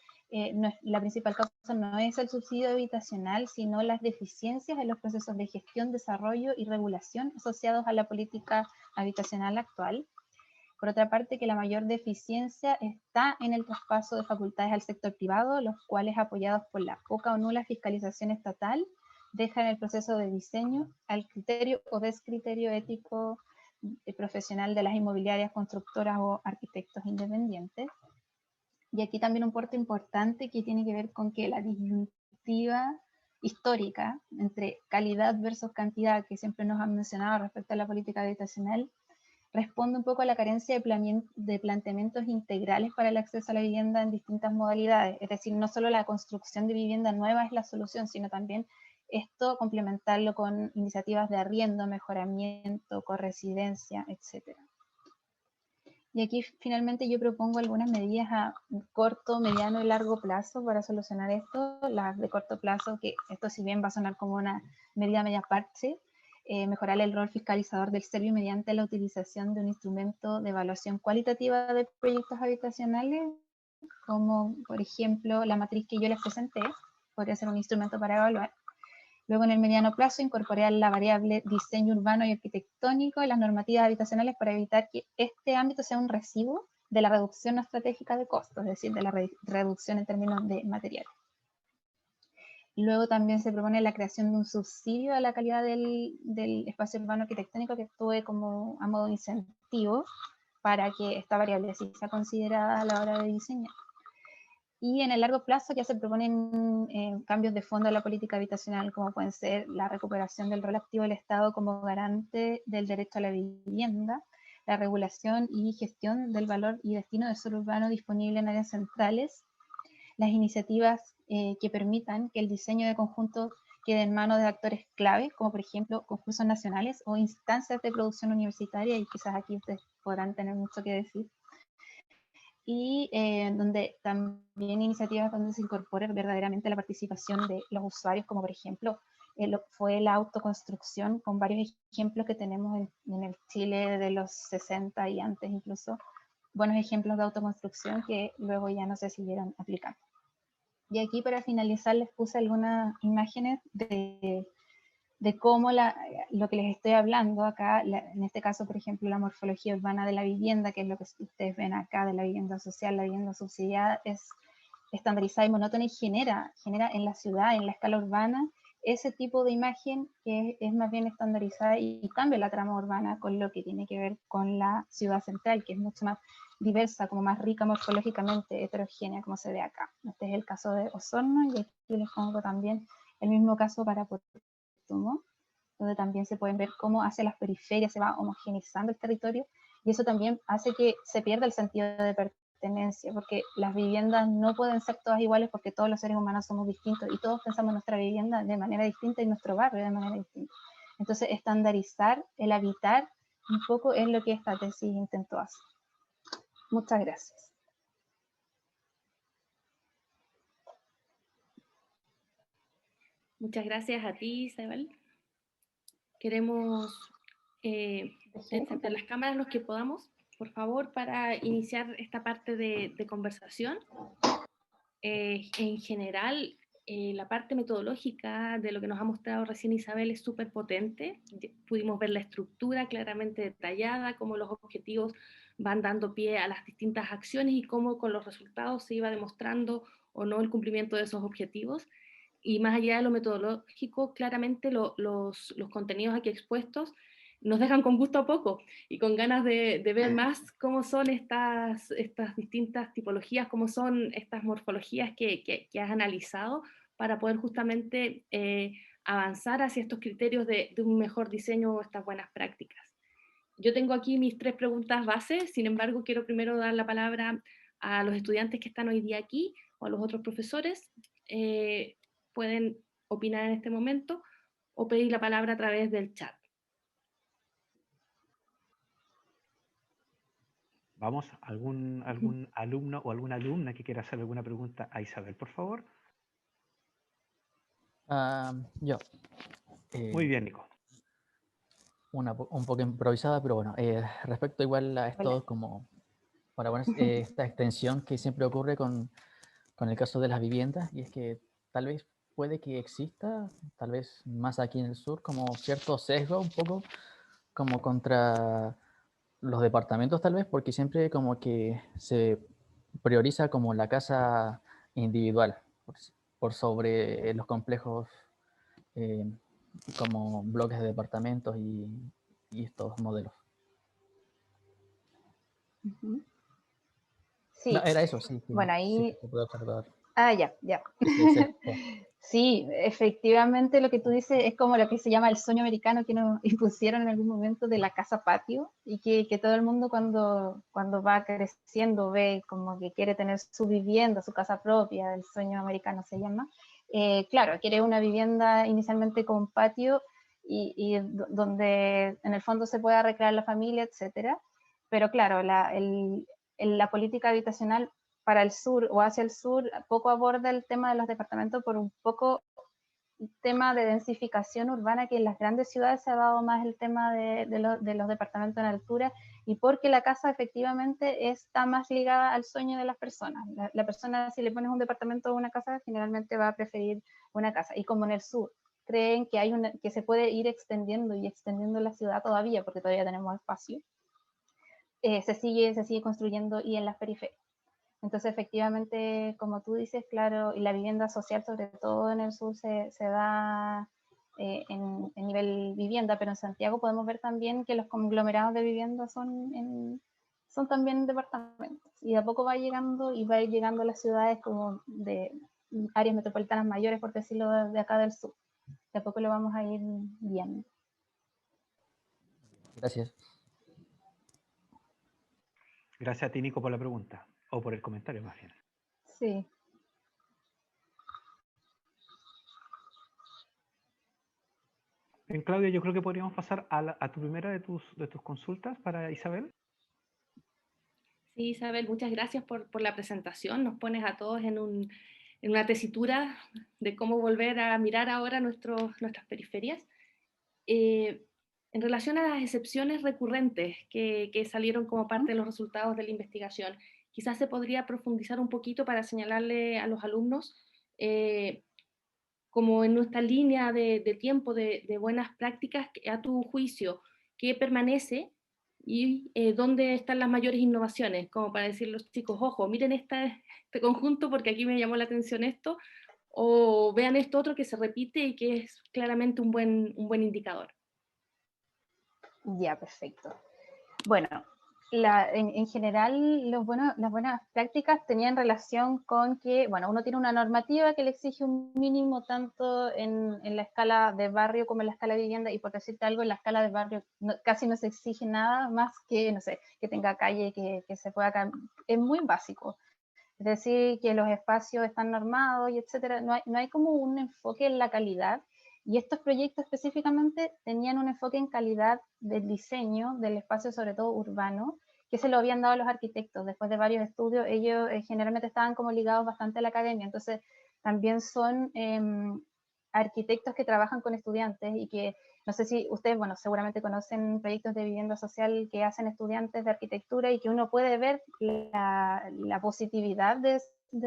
la principal causa no es el subsidio habitacional, sino las deficiencias en los procesos de gestión, desarrollo y regulación asociados a la política habitacional actual. Por otra parte, que la mayor deficiencia está en el traspaso de facultades al sector privado, los cuales, apoyados por la poca o nula fiscalización estatal, dejan el proceso de diseño al criterio o descriterio ético profesional de las inmobiliarias, constructoras o arquitectos independientes. Y aquí también un punto importante que tiene que ver con que la disyuntiva histórica entre calidad versus cantidad, que siempre nos han mencionado respecto a la política habitacional, responde un poco a la carencia de planteamientos integrales para el acceso a la vivienda en distintas modalidades. Es decir, no solo la construcción de vivienda nueva es la solución, sino también esto complementarlo con iniciativas de arriendo, mejoramiento, corresidencia, etc. Y aquí finalmente yo propongo algunas medidas a corto, mediano y largo plazo para solucionar esto. Las de corto plazo, que esto si bien va a sonar como una medida media parche, mejorar el rol fiscalizador del Servio mediante la utilización de un instrumento de evaluación cualitativa de proyectos habitacionales, como por ejemplo la matriz que yo les presenté, podría ser un instrumento para evaluar. Luego, en el mediano plazo, incorporar la variable diseño urbano y arquitectónico en las normativas habitacionales para evitar que este ámbito sea un residuo de la reducción no estratégica de costos, es decir, de la reducción en términos de materiales. Luego también se propone la creación de un subsidio a la calidad del espacio urbano arquitectónico que actúe como a modo de incentivo para que esta variable sí sea considerada a la hora de diseñar. Y en el largo plazo ya se proponen cambios de fondo a la política habitacional, como pueden ser la recuperación del rol activo del Estado como garante del derecho a la vivienda, la regulación y gestión del valor y destino de suelo urbano disponible en áreas centrales, las iniciativas que permitan que el diseño de conjuntos quede en manos de actores clave, como por ejemplo concursos nacionales o instancias de producción universitaria, y quizás aquí ustedes podrán tener mucho que decir, y donde también iniciativas donde se incorpore verdaderamente la participación de los usuarios, como por ejemplo fue la autoconstrucción, con varios ejemplos que tenemos en el Chile de los 60 y antes incluso, buenos ejemplos de autoconstrucción que luego ya no se siguieron aplicando. Y aquí para finalizar les puse algunas imágenes de cómo lo que les estoy hablando acá, en este caso, por ejemplo, la morfología urbana de la vivienda, que es lo que ustedes ven acá, de la vivienda social, la vivienda subsidiada, es estandarizada y monótona y genera en la ciudad, en la escala urbana, ese tipo de imagen que es más bien estandarizada y cambia la trama urbana con lo que tiene que ver con la ciudad central, que es mucho más diversa, como más rica morfológicamente, heterogénea, como se ve acá. Este es el caso de Osorno, y aquí les pongo también el mismo caso para Puerto, donde también se pueden ver cómo hacia las periferias se va homogeneizando el territorio, y eso también hace que se pierda el sentido de pertenencia, porque las viviendas no pueden ser todas iguales porque todos los seres humanos somos distintos y todos pensamos nuestra vivienda de manera distinta y nuestro barrio de manera distinta. Entonces, estandarizar el habitar un poco es lo que esta tesis intentó hacer. Muchas gracias. Muchas gracias a ti, Isabel. Queremos encender las cámaras los que podamos, por favor, para iniciar esta parte de conversación. En general, la parte metodológica de lo que nos ha mostrado recién Isabel es súper potente. Pudimos ver la estructura claramente detallada, cómo los objetivos van dando pie a las distintas acciones y cómo con los resultados se iba demostrando o no el cumplimiento de esos objetivos. Y más allá de lo metodológico, claramente los contenidos aquí expuestos nos dejan con gusto a poco y con ganas de ver más cómo son estas distintas tipologías, cómo son estas morfologías que has analizado para poder justamente avanzar hacia estos criterios de un mejor diseño o estas buenas prácticas. Yo tengo aquí mis 3 preguntas base, sin embargo quiero primero dar la palabra a los estudiantes que están hoy día aquí o a los otros profesores. Pueden opinar en este momento o pedir la palabra a través del chat. Vamos, ¿algún alumno o alguna alumna que quiera hacer alguna pregunta a Isabel, por favor? Yo. Muy bien, Nico. Un poco improvisada, pero bueno, respecto igual a esto, como para poner esta extensión que siempre ocurre con el caso de las viviendas, y es que tal vez puede que exista, tal vez más aquí en el sur, como cierto sesgo un poco como contra los departamentos tal vez, porque siempre como que se prioriza como la casa individual por sobre los complejos como bloques de departamentos y estos modelos. Sí. No, era eso, sí. Bueno, ahí... Sí, se puede observar. Ya. Sí, efectivamente lo que tú dices es como lo que se llama el sueño americano que nos impusieron en algún momento de la casa patio, y que todo el mundo cuando va creciendo ve como que quiere tener su vivienda, su casa propia, el sueño americano se llama. Claro, quiere una vivienda inicialmente con patio y donde en el fondo se pueda recrear la familia, etcétera. Pero claro, la política habitacional para el sur o hacia el sur poco aborda el tema de los departamentos por un poco tema de densificación urbana, que en las grandes ciudades se ha dado más el tema de los departamentos en altura, y porque la casa efectivamente está más ligada al sueño de las personas. La persona, si le pones un departamento o una casa, generalmente va a preferir una casa. Y como en el sur creen que, que se puede ir extendiendo y extendiendo la ciudad todavía, porque todavía tenemos espacio, se sigue construyendo y en las periferias. Entonces, efectivamente, como tú dices, claro, y la vivienda social, sobre todo en el sur, se da en nivel vivienda, pero en Santiago podemos ver también que los conglomerados de vivienda son también departamentos. Y de a poco va llegando y va llegando a las ciudades como de áreas metropolitanas mayores, por decirlo, de acá del sur. De a poco lo vamos a ir viendo. Gracias. Gracias a ti, Nico, por la pregunta, o por el comentario más bien. Sí. Bien, Claudia, yo creo que podríamos pasar a tu primera de tus consultas para Isabel. Sí, Isabel, muchas gracias por la presentación. Nos pones a todos en una tesitura de cómo volver a mirar ahora nuestras periferias. En relación a las excepciones recurrentes que salieron como parte de los resultados de la investigación, quizás se podría profundizar un poquito para señalarle a los alumnos, como en nuestra línea de tiempo de buenas prácticas, a tu juicio, qué permanece y dónde están las mayores innovaciones, como para decir a los chicos, ojo, miren este conjunto porque aquí me llamó la atención esto, o vean esto otro que se repite y que es claramente un buen indicador. Ya, perfecto. Bueno, en general las buenas prácticas tenían relación con que, bueno, uno tiene una normativa que le exige un mínimo tanto en la escala de barrio como en la escala de vivienda, y por decirte algo, en la escala de barrio casi no se exige nada más que, no sé, que tenga calle, que se pueda, es muy básico. Es decir, que los espacios están normados y etcétera. No hay como un enfoque en la calidad. Y estos proyectos específicamente tenían un enfoque en calidad del diseño del espacio, sobre todo urbano, que se lo habían dado a los arquitectos. Después de varios estudios, ellos generalmente estaban como ligados bastante a la academia. Entonces, también son arquitectos que trabajan con estudiantes y que, no sé si ustedes, bueno, seguramente conocen proyectos de vivienda social que hacen estudiantes de arquitectura y que uno puede ver la positividad de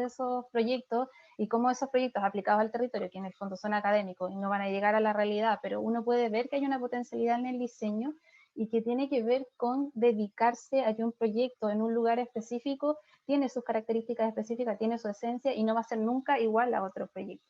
esos proyectos y cómo esos proyectos aplicados al territorio, que en el fondo son académicos y no van a llegar a la realidad, pero uno puede ver que hay una potencialidad en el diseño y que tiene que ver con dedicarse a que un proyecto en un lugar específico tiene sus características específicas, tiene su esencia y no va a ser nunca igual a otro proyecto.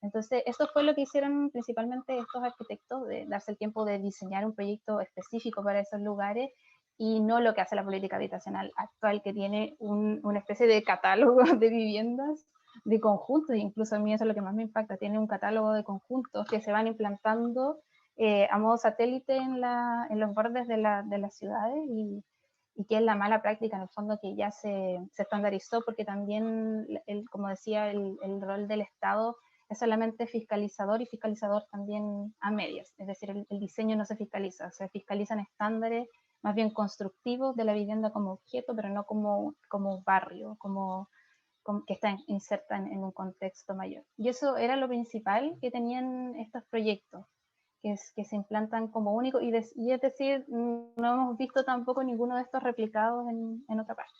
Entonces, eso fue lo que hicieron principalmente estos arquitectos, de darse el tiempo de diseñar un proyecto específico para esos lugares, y no lo que hace la política habitacional actual, que tiene una especie de catálogo de viviendas, de conjuntos, incluso a mí eso es lo que más me impacta, tiene un catálogo de conjuntos que se van implantando a modo satélite en los bordes de las ciudades, y que es la mala práctica en el fondo que ya se estandarizó, porque también, como decía, el rol del Estado es solamente fiscalizador, y fiscalizador también a medias, es decir, el diseño no se fiscaliza, se fiscalizan estándares más bien constructivos de la vivienda como objeto, pero no como barrio, que está inserta en un contexto mayor. Y eso era lo principal que tenían estos proyectos, que se implantan como único, y es decir, no hemos visto tampoco ninguno de estos replicados en otra parte.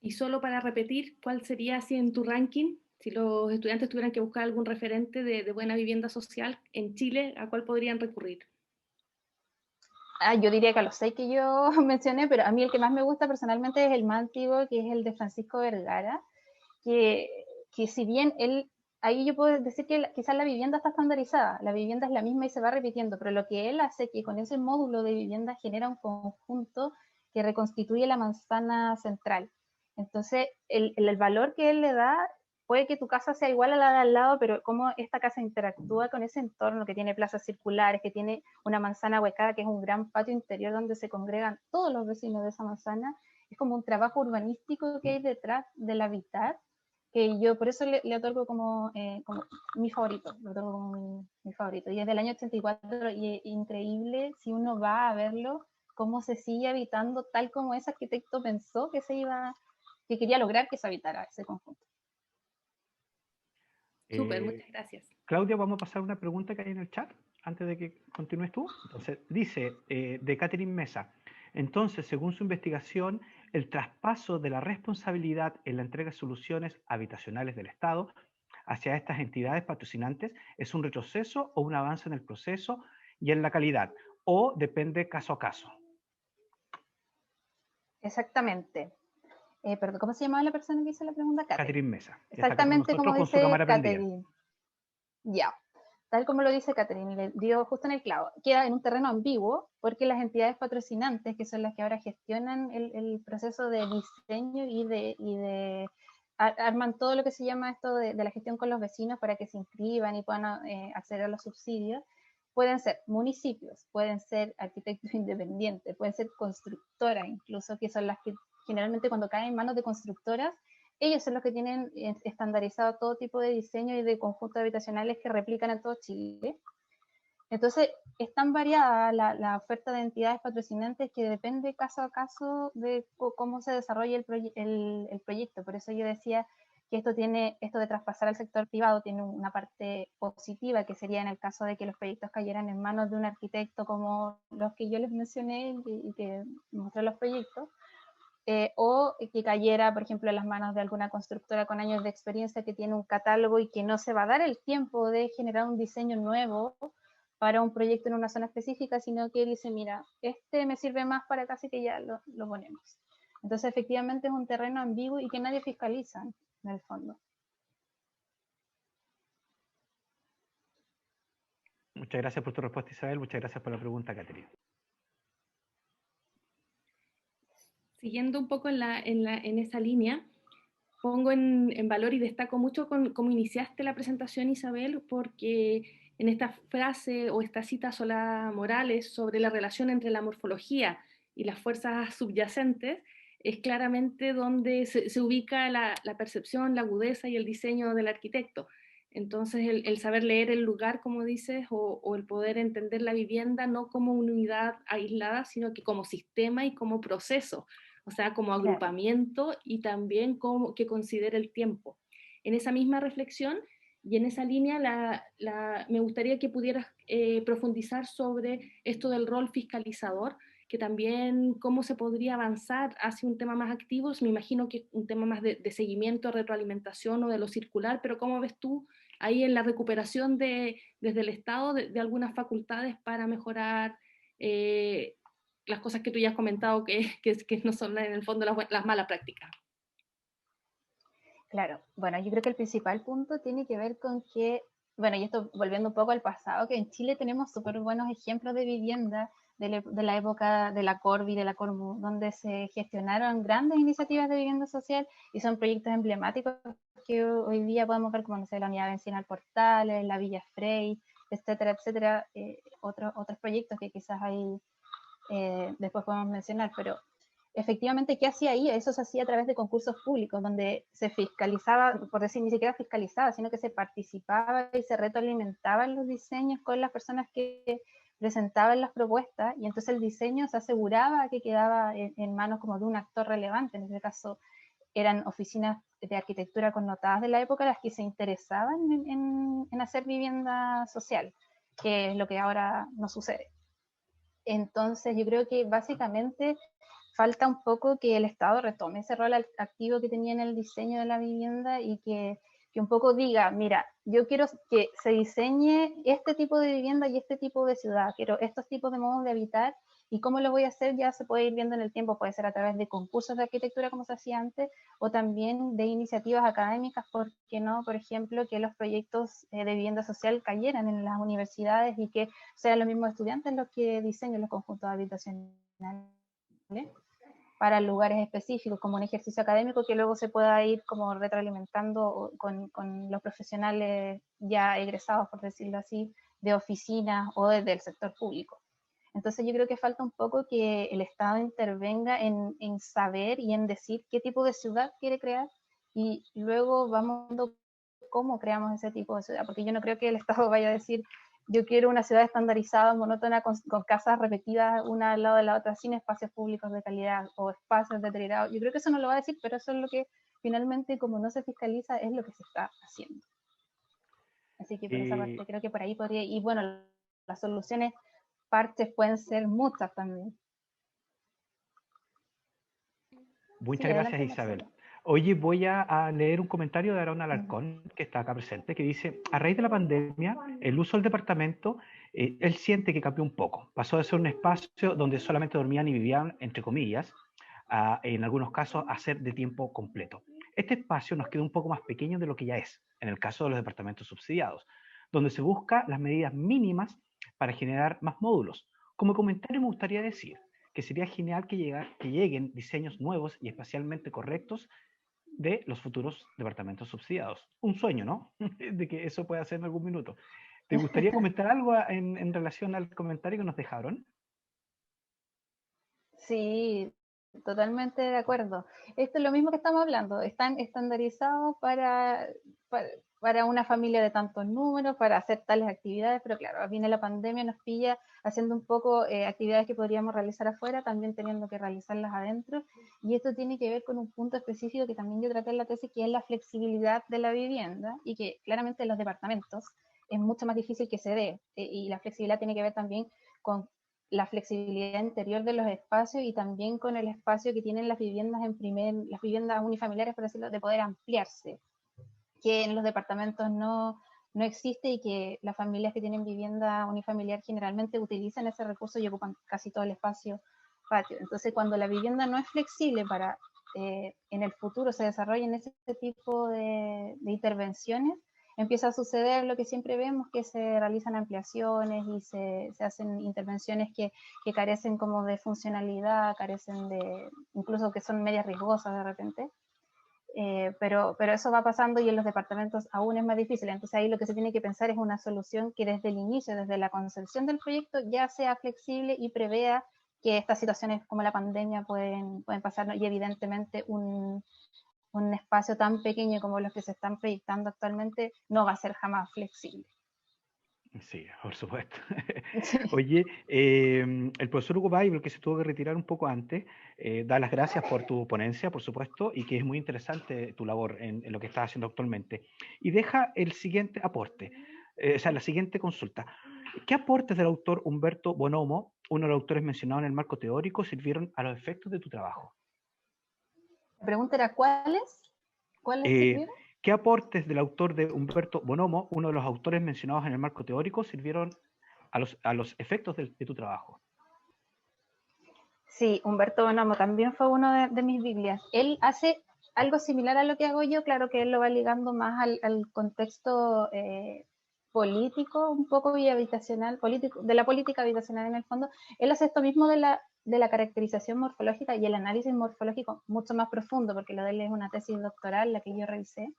Y solo para repetir, ¿cuál sería así en tu ranking? Si los estudiantes tuvieran que buscar algún referente de buena vivienda social en Chile, ¿a cuál podrían recurrir? Yo diría que a los 6 que yo mencioné, pero a mí el que más me gusta personalmente es el más antiguo, que es el de Francisco Vergara, que si bien ahí yo puedo decir que quizás la vivienda está estandarizada, la vivienda es la misma y se va repitiendo, pero lo que él hace, que con ese módulo de vivienda genera un conjunto que reconstituye la manzana central. Entonces, el valor que él le da, puede que tu casa sea igual a la de al lado, pero cómo esta casa interactúa con ese entorno, que tiene plazas circulares, que tiene una manzana huecada, que es un gran patio interior donde se congregan todos los vecinos de esa manzana, es como un trabajo urbanístico que hay detrás del habitar, que yo por eso le otorgo como mi favorito, lo otorgo como mi favorito. Y es del año 84, y es increíble si uno va a verlo, cómo se sigue habitando tal como ese arquitecto pensó que quería lograr que se habitara ese conjunto. Súper, muchas gracias. Claudia, vamos a pasar una pregunta que hay en el chat antes de que continúes tú. Entonces, dice de Catherine Mesa, entonces, según su investigación, el traspaso de la responsabilidad en la entrega de soluciones habitacionales del Estado hacia estas entidades patrocinantes es un retroceso o un avance en el proceso y en la calidad, o depende caso a caso. Exactamente. Perdón, ¿cómo se llamaba la persona que hizo la pregunta? Catherine Mesa. Exactamente como con su dice cámara prendida. Catherine. Ya, tal como lo dice Catherine, le dio justo en el clavo. Queda en un terreno ambiguo porque las entidades patrocinantes, que son las que ahora gestionan el proceso de diseño arman todo lo que se llama esto de la gestión con los vecinos para que se inscriban y puedan acceder a los subsidios, pueden ser municipios, pueden ser arquitectos independientes, pueden ser constructoras incluso, que son las que generalmente cuando caen en manos de constructoras, ellos son los que tienen estandarizado todo tipo de diseño y de conjuntos habitacionales que replican en todo Chile. Entonces, es tan variada la oferta de entidades patrocinantes que depende caso a caso de cómo se desarrolla el proyecto. Por eso yo decía que esto de traspasar al sector privado tiene una parte positiva, que sería en el caso de que los proyectos cayeran en manos de un arquitecto como los que yo les mencioné y que mostré los proyectos, o que cayera, por ejemplo, en las manos de alguna constructora con años de experiencia que tiene un catálogo y que no se va a dar el tiempo de generar un diseño nuevo para un proyecto en una zona específica, sino que dice, mira, este me sirve más para acá, así que ya lo ponemos. Entonces, efectivamente, es un terreno ambiguo y que nadie fiscaliza, en el fondo. Muchas gracias por tu respuesta, Isabel. Muchas gracias por la pregunta, Catherine. Siguiendo un poco en esa línea, pongo en valor y destaco mucho cómo iniciaste la presentación, Isabel, porque en esta frase o esta cita Solá Morales sobre la relación entre la morfología y las fuerzas subyacentes, es claramente donde se ubica la percepción, la agudeza y el diseño del arquitecto. Entonces, el saber leer el lugar, como dices, o el poder entender la vivienda no como una unidad aislada, sino que como sistema y como proceso, o sea, como agrupamiento y también como que considere el tiempo. En esa misma reflexión y en esa línea me gustaría que pudieras profundizar sobre esto del rol fiscalizador, que también cómo se podría avanzar hacia un tema más activo. Me imagino que un tema más de seguimiento, retroalimentación o de lo circular, pero ¿cómo ves tú ahí en la recuperación desde el Estado de algunas facultades para mejorar las cosas que tú ya has comentado que no son en el fondo las malas prácticas? Claro, bueno, yo creo que el principal punto tiene que ver con que, bueno, y esto volviendo un poco al pasado, que en Chile tenemos súper buenos ejemplos de vivienda de la época de la Corvi, de la Cormu, donde se gestionaron grandes iniciativas de vivienda social y son proyectos emblemáticos que hoy día podemos ver como, no sé, la Unidad Vecinal Portales, la Villa Frey, etcétera, etcétera, otros proyectos que quizás ahí después podemos mencionar, pero efectivamente, ¿qué hacía ahí? Eso se hacía a través de concursos públicos, donde se fiscalizaba, por decir, ni siquiera fiscalizaba, sino que se participaba y se retroalimentaban los diseños con las personas que presentaban las propuestas, y entonces el diseño se aseguraba que quedaba en manos como de un actor relevante. En este caso eran oficinas de arquitectura connotadas de la época las que se interesaban en hacer vivienda social, que es lo que ahora no sucede. Entonces yo creo que básicamente falta un poco que el Estado retome ese rol activo que tenía en el diseño de la vivienda y que un poco diga, mira, yo quiero que se diseñe este tipo de vivienda y este tipo de ciudad, quiero estos tipos de modos de habitar, y cómo lo voy a hacer ya se puede ir viendo en el tiempo, puede ser a través de concursos de arquitectura como se hacía antes, o también de iniciativas académicas, ¿por qué no? Por ejemplo, que los proyectos de vivienda social cayeran en las universidades y que sean los mismos estudiantes los que diseñen los conjuntos habitacionales para lugares específicos, como un ejercicio académico que luego se pueda ir como retroalimentando con los profesionales ya egresados, por decirlo así, de oficinas o desde el sector público. Entonces yo creo que falta un poco que el Estado intervenga en saber y en decir qué tipo de ciudad quiere crear, y luego vamos viendo cómo creamos ese tipo de ciudad, porque yo no creo que el Estado vaya a decir, yo quiero una ciudad estandarizada, monótona, con casas repetidas una al lado de la otra, sin espacios públicos de calidad o espacios deteriorados. Yo creo que eso no lo va a decir, pero eso es lo que finalmente, como no se fiscaliza, es lo que se está haciendo. Así que por esa parte creo que por ahí podría, y bueno, las soluciones, parches pueden ser muchas también. Muchas Sí, gracias, adelante, Isabel. Marcelo. Oye, voy a leer un comentario de Aaron Alarcón, que está acá presente, que dice, a raíz de la pandemia, el uso del departamento, él siente que cambió un poco. Pasó de ser un espacio donde solamente dormían y vivían, entre comillas, en algunos casos, a ser de tiempo completo. Este espacio nos queda un poco más pequeño de lo que ya es, en el caso de los departamentos subsidiados, donde se busca las medidas mínimas para generar más módulos. Como comentario me gustaría decir que sería genial que lleguen diseños nuevos y espacialmente correctos de los futuros departamentos subsidiados. Un sueño, ¿no? De que eso pueda ser en algún minuto. ¿Te gustaría comentar algo en relación al comentario que nos dejaron? Sí, totalmente de acuerdo. Esto es lo mismo que estamos hablando, están estandarizados para una familia de tantos números, para hacer tales actividades, pero claro, viene la pandemia, nos pilla haciendo un poco actividades que podríamos realizar afuera, también teniendo que realizarlas adentro, y esto tiene que ver con un punto específico que también yo traté en la tesis, que es la flexibilidad de la vivienda, y que claramente en los departamentos es mucho más difícil que se dé, y la flexibilidad tiene que ver también con la flexibilidad interior de los espacios y también con el espacio que tienen las viviendas las viviendas unifamiliares, por decirlo, de poder ampliarse, que en los departamentos no existe y que las familias que tienen vivienda unifamiliar generalmente utilizan ese recurso y ocupan casi todo el espacio patio. Entonces, cuando la vivienda no es flexible para en el futuro se desarrollen ese tipo de intervenciones, empieza a suceder lo que siempre vemos, que se realizan ampliaciones y se hacen intervenciones que carecen como de funcionalidad, carecen de, incluso que son medias riesgosas de repente. Pero eso va pasando y en los departamentos aún es más difícil. Entonces ahí lo que se tiene que pensar es una solución que desde el inicio, desde la concepción del proyecto, ya sea flexible y prevea que estas situaciones como la pandemia pueden pasar, ¿no? Y evidentemente un espacio tan pequeño como los que se están proyectando actualmente no va a ser jamás flexible. Sí, por supuesto. Sí. Oye, el profesor Hugo Weibel, que se tuvo que retirar un poco antes, da las gracias por tu ponencia, por supuesto, y que es muy interesante tu labor en lo que estás haciendo actualmente. Y deja el siguiente aporte, o sea, la siguiente consulta. ¿Qué aportes del autor Humberto Bonomo, uno de los autores mencionados en el marco teórico, sirvieron a los efectos de tu trabajo? La pregunta era, ¿cuáles Eh, sirvieron? ¿Qué aportes del autor de Humberto Bonomo, uno de los autores mencionados en el marco teórico, sirvieron a los efectos de tu trabajo? Sí, Humberto Bonomo también fue uno de mis Biblias. Él hace algo similar a lo que hago yo, claro que él lo va ligando más al contexto político, un poco y habitacional, político, de la política habitacional en el fondo. Él hace esto mismo de la caracterización morfológica y el análisis morfológico mucho más profundo, porque lo de él es una tesis doctoral, la que yo revisé,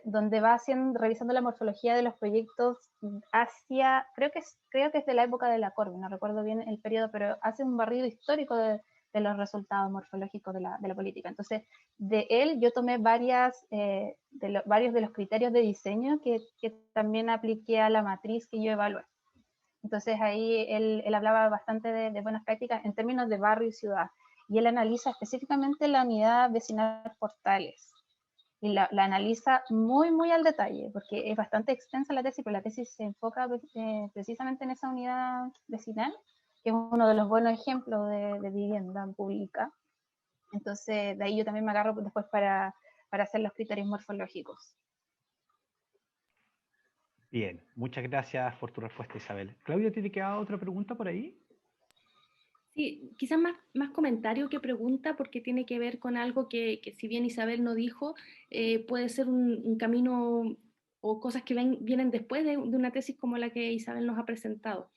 donde va revisando la morfología de los proyectos hacia, creo que es de la época de la Corby, no recuerdo bien el periodo, pero hace un barrido histórico de los resultados morfológicos de la política. Entonces, de él yo tomé varios de los criterios de diseño que también apliqué a la matriz que yo evalué. Entonces ahí él hablaba bastante de buenas prácticas en términos de barrio y ciudad, y él analiza específicamente la unidad vecinal Portales, y la analiza muy, muy al detalle, porque es bastante extensa la tesis, pero la tesis se enfoca precisamente en esa unidad vecinal, que es uno de los buenos ejemplos de vivienda pública. Entonces, de ahí yo también me agarro después para hacer los criterios morfológicos. Bien, muchas gracias por tu respuesta, Isabel. Claudia, ¿tiene que dar otra pregunta por ahí? Sí, quizás más comentario que pregunta, porque tiene que ver con algo que si bien Isabel no dijo, puede ser un camino o cosas que vienen después de una tesis como la que Isabel nos ha presentado.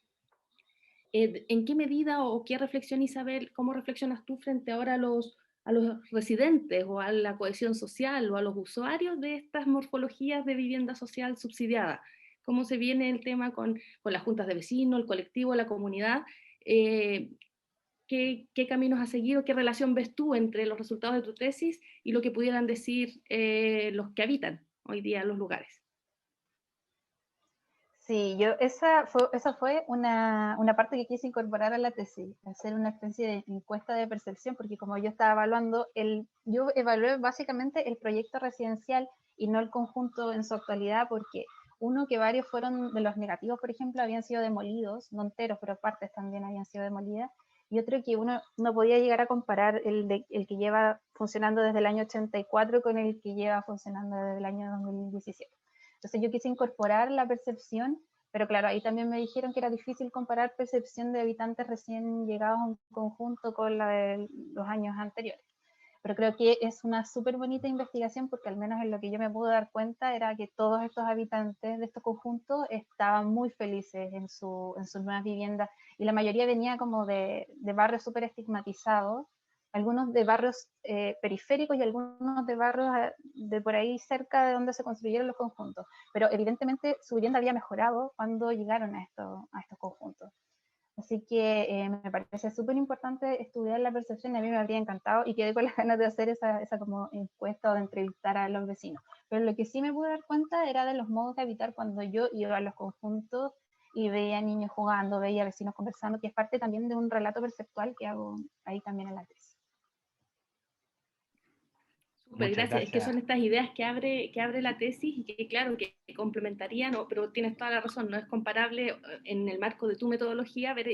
¿En qué medida o qué reflexión, Isabel, cómo reflexionas tú frente ahora a los residentes o a la cohesión social o a los usuarios de estas morfologías de vivienda social subsidiada? ¿Cómo se viene el tema con las juntas de vecinos, el colectivo, la comunidad? ¿Qué caminos has seguido? ¿Qué relación ves tú entre los resultados de tu tesis y lo que pudieran decir los que habitan hoy día los lugares? Sí, esa fue una parte que quise incorporar a la tesis, hacer una especie de encuesta de percepción, porque como yo estaba evaluando, yo evalué básicamente el proyecto residencial y no el conjunto en su actualidad, porque uno, que varios fueron de los negativos, por ejemplo, habían sido demolidos, no enteros, pero partes también habían sido demolidas, y otro que uno no podía llegar a comparar el que lleva funcionando desde el año 84 con el que lleva funcionando desde el año 2017. Entonces yo quise incorporar la percepción, pero claro, ahí también me dijeron que era difícil comparar percepción de habitantes recién llegados a un conjunto con la de los años anteriores. Pero creo que es una súper bonita investigación, porque al menos en lo que yo me pude dar cuenta era que todos estos habitantes de estos conjuntos estaban muy felices en sus nuevas viviendas, y la mayoría venía como de barrios súper estigmatizados, algunos de barrios periféricos y algunos de barrios de por ahí cerca de donde se construyeron los conjuntos, pero evidentemente su vivienda había mejorado cuando llegaron a estos conjuntos. Así que me parece súper importante estudiar la percepción, y a mí me habría encantado, y quedé con las ganas de hacer esa como encuesta o de entrevistar a los vecinos. Pero lo que sí me pude dar cuenta era de los modos de habitar cuando yo iba a los conjuntos y veía niños jugando, veía vecinos conversando, que es parte también de un relato perceptual que hago ahí también en la tesis. Súper, Muchas gracias. Es que gracias. son estas ideas que abre la tesis y que, claro, que complementarían, pero tienes toda la razón, no es comparable en el marco de tu metodología haber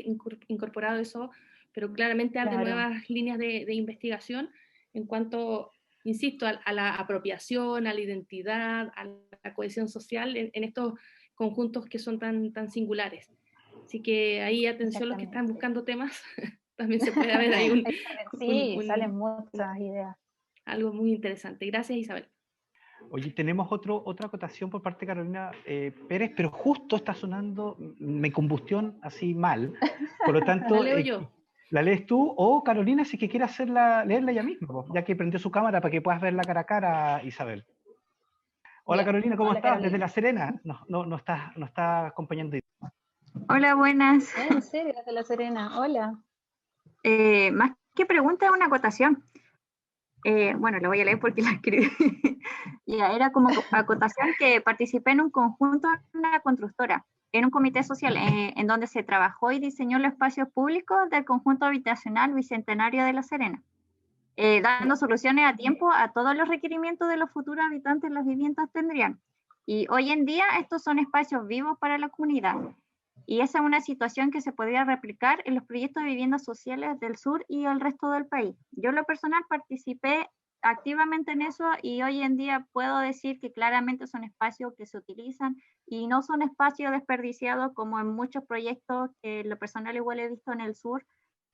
incorporado eso, pero claramente abre nuevas líneas de investigación en cuanto, insisto, a la apropiación, a la identidad, a la cohesión social en estos conjuntos que son tan singulares. Así que ahí, atención los que están buscando temas, también se puede ver ahí sí, salen muchas ideas. Algo muy interesante. Gracias, Isabel. Oye, tenemos otra acotación por parte de Carolina Pérez, pero justo está sonando mi combustión así mal. Por lo tanto, la leo yo. ¿La lees tú? O Carolina, si que quiere leerla ella misma, ya que prendió su cámara para que puedas verla cara a cara, Isabel. Hola, bien. Carolina, ¿cómo estás? Carolina. Desde La Serena nos está acompañando. Hola, buenas. En serio, desde La Serena. Hola. Más que pregunta, es una acotación. Bueno, la voy a leer porque la escribí. Ya, era como acotación que participé en un conjunto en una constructora, en un comité social, en donde se trabajó y diseñó los espacios públicos del conjunto habitacional Bicentenario de La Serena, dando soluciones a tiempo a todos los requerimientos de los futuros habitantes las viviendas tendrían. Y hoy en día estos son espacios vivos para la comunidad. Y esa es una situación que se podría replicar en los proyectos de viviendas sociales del sur y el resto del país. Yo en lo personal participé activamente en eso, y hoy en día puedo decir que claramente son espacios que se utilizan y no son espacios desperdiciados como en muchos proyectos que en lo personal igual he visto en el sur.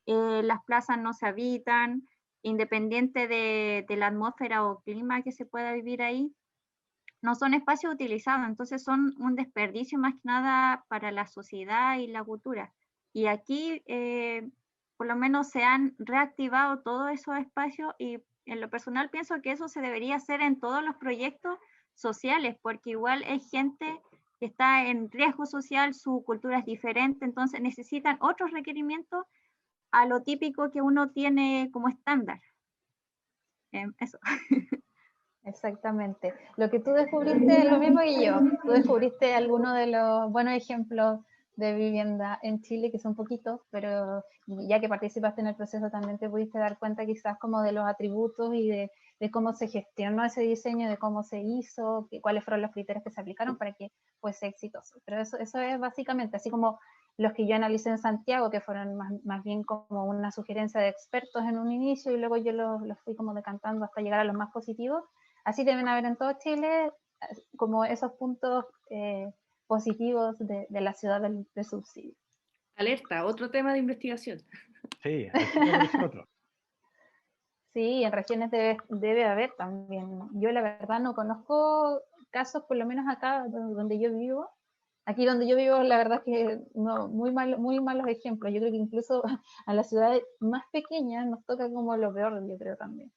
Las plazas no se habitan, independiente de la atmósfera o clima que se pueda vivir ahí. No son espacios utilizados, entonces son un desperdicio más que nada para la sociedad y la cultura. Y aquí, por lo menos, se han reactivado todos esos espacios, y en lo personal pienso que eso se debería hacer en todos los proyectos sociales, porque igual hay gente que está en riesgo social, su cultura es diferente, entonces necesitan otros requerimientos a lo típico que uno tiene como estándar. Eso. Exactamente. Lo que tú descubriste es lo mismo que yo. Tú descubriste algunos de los buenos ejemplos de vivienda en Chile, que son poquitos, pero ya que participaste en el proceso también te pudiste dar cuenta quizás como de los atributos y de cómo se gestionó ese diseño, de cómo se hizo, cuáles fueron los criterios que se aplicaron para que fuese exitoso. Pero eso es básicamente, así como los que yo analicé en Santiago, que fueron más bien como una sugerencia de expertos en un inicio, y luego yo los fui como decantando hasta llegar a los más positivos. Así deben haber en todo Chile como esos puntos positivos de la ciudad del subsidio. Alerta, otro tema de investigación. Sí, es otro. Sí, en regiones debe haber también. Yo la verdad no conozco casos, por lo menos acá donde yo vivo. Aquí donde yo vivo, la verdad es que no, muy malos ejemplos. Yo creo que incluso a las ciudades más pequeñas nos toca como lo peor, yo creo también.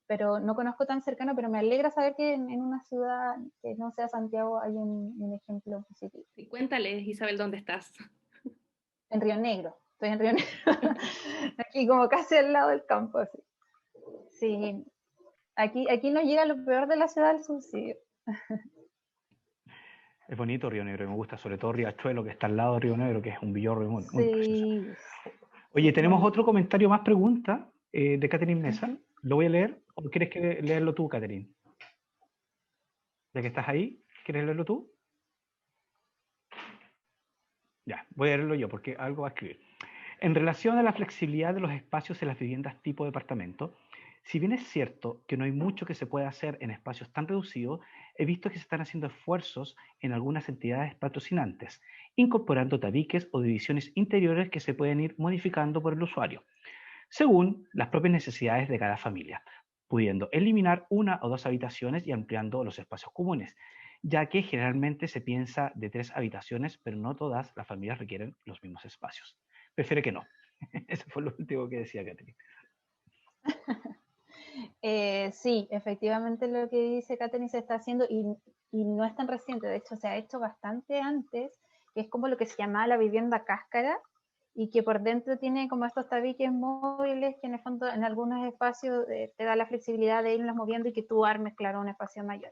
Pero no conozco tan cercano, pero me alegra saber que en una ciudad que no sea Santiago hay un ejemplo positivo. Y cuéntales, Isabel, ¿dónde estás? En Río Negro, estoy en Río Negro, aquí como casi al lado del campo. Así. Sí, aquí no llega lo peor de la ciudad del subsidio. Es bonito Río Negro, me gusta sobre todo Riachuelo, que está al lado de Río Negro, que es un villorrio muy precioso. Oye, tenemos otro comentario más pregunta de Catherine Mesa. ¿Lo voy a leer o quieres leerlo tú, Catherine? Ya que estás ahí, ¿quieres leerlo tú? Ya, voy a leerlo yo porque algo va a escribir. En relación a la flexibilidad de los espacios en las viviendas tipo departamento, si bien es cierto que no hay mucho que se pueda hacer en espacios tan reducidos, he visto que se están haciendo esfuerzos en algunas entidades patrocinantes, incorporando tabiques o divisiones interiores que se pueden ir modificando por el usuario, según las propias necesidades de cada familia, pudiendo eliminar una o dos habitaciones y ampliando los espacios comunes, ya que generalmente se piensa de 3 habitaciones, pero no todas las familias requieren los mismos espacios. Prefiere que no. Eso fue lo último que decía Catherine. Sí, efectivamente lo que dice Katherine se está haciendo y no es tan reciente, de hecho se ha hecho bastante antes, que es como lo que se llamaba la vivienda cáscara y que por dentro tiene como estos tabiques móviles que en el fondo en algunos espacios te da la flexibilidad de irlos moviendo y que tú armes, claro, un espacio mayor.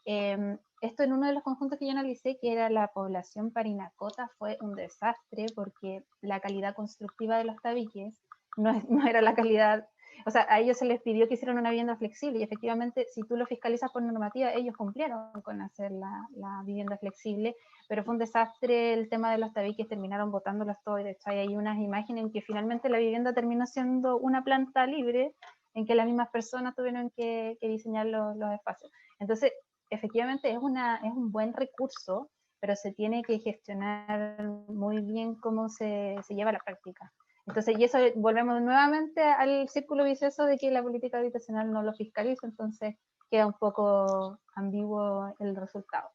Esto en uno de los conjuntos que yo analicé, que era la población Parinacota, fue un desastre porque la calidad constructiva de los tabiques no era la calidad. O sea, a ellos se les pidió que hicieran una vivienda flexible y efectivamente, si tú lo fiscalizas por normativa, ellos cumplieron con hacer la vivienda flexible, pero fue un desastre el tema de los tabiques, terminaron botándolos todos y de hecho hay unas imágenes en que finalmente la vivienda terminó siendo una planta libre en que las mismas personas tuvieron que diseñar los espacios. Entonces, efectivamente es un buen recurso, pero se tiene que gestionar muy bien cómo se lleva a la práctica. Entonces, y eso volvemos nuevamente al círculo vicioso de que la política habitacional no lo fiscaliza, entonces queda un poco ambiguo el resultado.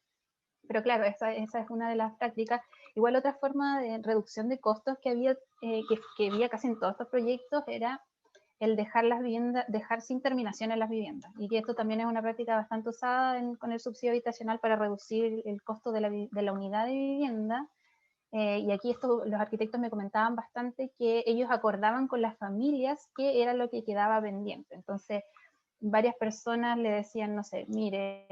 Pero claro, esa es una de las prácticas. Igual otra forma de reducción de costos que había casi en todos estos proyectos era el dejar las viviendas, dejar sin terminación en las viviendas. Y que esto también es una práctica bastante usada con el subsidio habitacional para reducir el costo de la unidad de vivienda. Y aquí los arquitectos me comentaban bastante que ellos acordaban con las familias qué era lo que quedaba pendiente. Entonces, varias personas le decían, no sé, mire,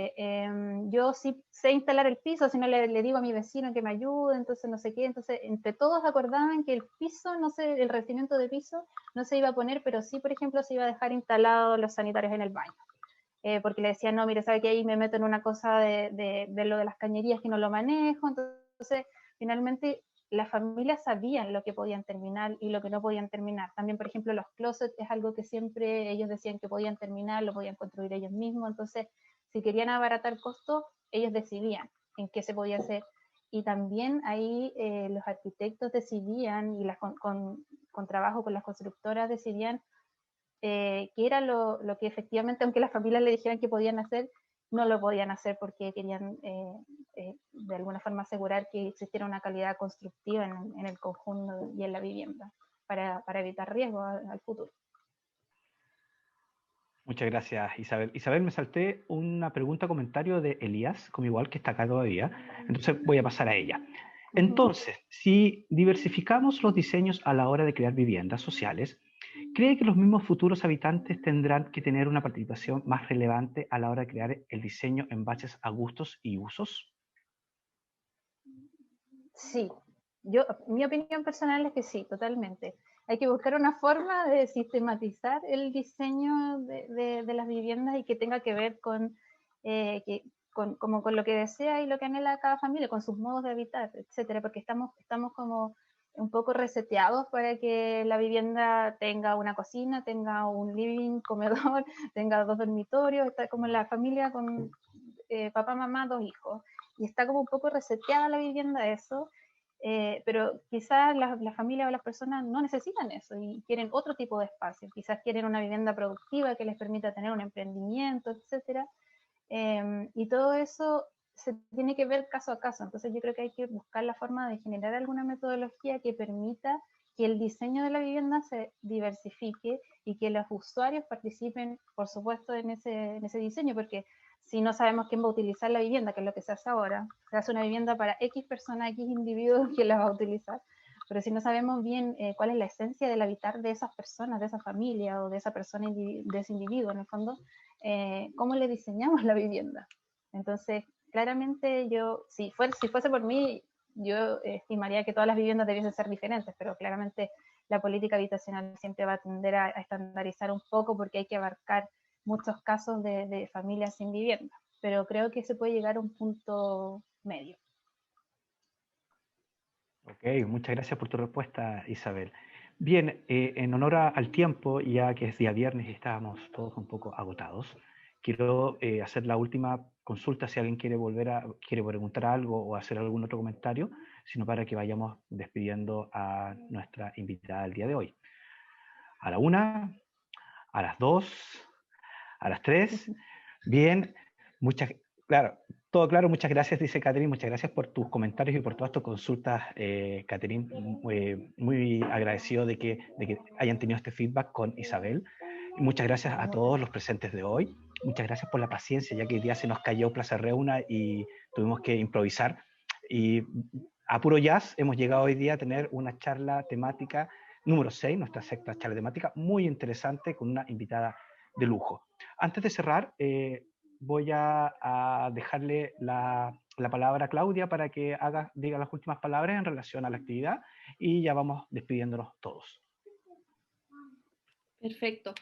yo sí sé instalar el piso, si no le digo a mi vecino que me ayude, entonces no sé qué. Entonces, entre todos acordaban que el piso, no sé, el revestimiento de piso no se iba a poner, pero sí, por ejemplo, se iba a dejar instalados los sanitarios en el baño. Porque le decían, no, mire, sabe que ahí me meto en una cosa de lo de las cañerías que no lo manejo. Entonces, finalmente las familias sabían lo que podían terminar y lo que no podían terminar. También, por ejemplo, los closets es algo que siempre ellos decían que podían terminar, lo podían construir ellos mismos. Entonces, si querían abaratar costos, ellos decidían en qué se podía hacer. Y también ahí los arquitectos decidían, y con trabajo con las constructoras decidían que era lo que efectivamente, aunque las familias le dijeran que podían hacer, no lo podían hacer porque querían de alguna forma asegurar que existiera una calidad constructiva en el conjunto y en la vivienda para evitar riesgos al futuro. Muchas gracias, Isabel. Isabel, me salté una pregunta, comentario de Elías, como igual que está acá todavía, entonces voy a pasar a ella. Entonces, si diversificamos los diseños a la hora de crear viviendas sociales, ¿cree que los mismos futuros habitantes tendrán que tener una participación más relevante a la hora de crear el diseño en bases a gustos y usos? Sí, mi opinión personal es que sí, totalmente. Hay que buscar una forma de sistematizar el diseño de las viviendas y que tenga que ver como con lo que desea y lo que anhela cada familia, con sus modos de habitar, etcétera, porque estamos como un poco reseteados para que la vivienda tenga una cocina, tenga un living, comedor, tenga 2 dormitorios, está como la familia con papá, mamá, 2 hijos. Y está como un poco reseteada la vivienda eso, pero quizás la familia o las personas no necesitan eso y quieren otro tipo de espacio. Quizás quieren una vivienda productiva que les permita tener un emprendimiento, etcétera. Y todo eso se tiene que ver caso a caso. Entonces yo creo que hay que buscar la forma de generar alguna metodología que permita que el diseño de la vivienda se diversifique y que los usuarios participen, por supuesto, en ese diseño, porque si no sabemos quién va a utilizar la vivienda, que es lo que se hace ahora, se hace una vivienda para X persona, X individuo que la va a utilizar, pero si no sabemos bien cuál es la esencia del habitar de esas personas, de esa familia o de esa persona, de ese individuo en el fondo, cómo le diseñamos la vivienda. Entonces, claramente yo, si fuese por mí, yo estimaría que todas las viviendas debiesen ser diferentes, pero claramente la política habitacional siempre va a tender a estandarizar un poco porque hay que abarcar muchos casos de familias sin vivienda. pero creo que se puede llegar a un punto medio. Ok, muchas gracias por tu respuesta, Isabel. Bien, en honor al tiempo, ya que es día viernes y estábamos todos un poco agotados, quiero hacer la última consulta si alguien quiere preguntar algo o hacer algún otro comentario, sino para que vayamos despidiendo a nuestra invitada del día de hoy. A la 1, a las 2, a las 3. Bien, todo claro, muchas gracias, dice Catherine, muchas gracias por tus comentarios y por todas tus consultas, Catherine, muy agradecido de que hayan tenido este feedback con Isabel. Y muchas gracias a todos los presentes de hoy, muchas gracias por la paciencia, ya que hoy día se nos cayó Plaza Reuna y tuvimos que improvisar. Y a puro jazz hemos llegado hoy día a tener una charla temática número 6, nuestra sexta charla temática, muy interesante con una invitada de lujo. Antes de cerrar, voy a dejarle la palabra a Claudia para que diga las últimas palabras en relación a la actividad y ya vamos despidiéndonos todos. Perfecto.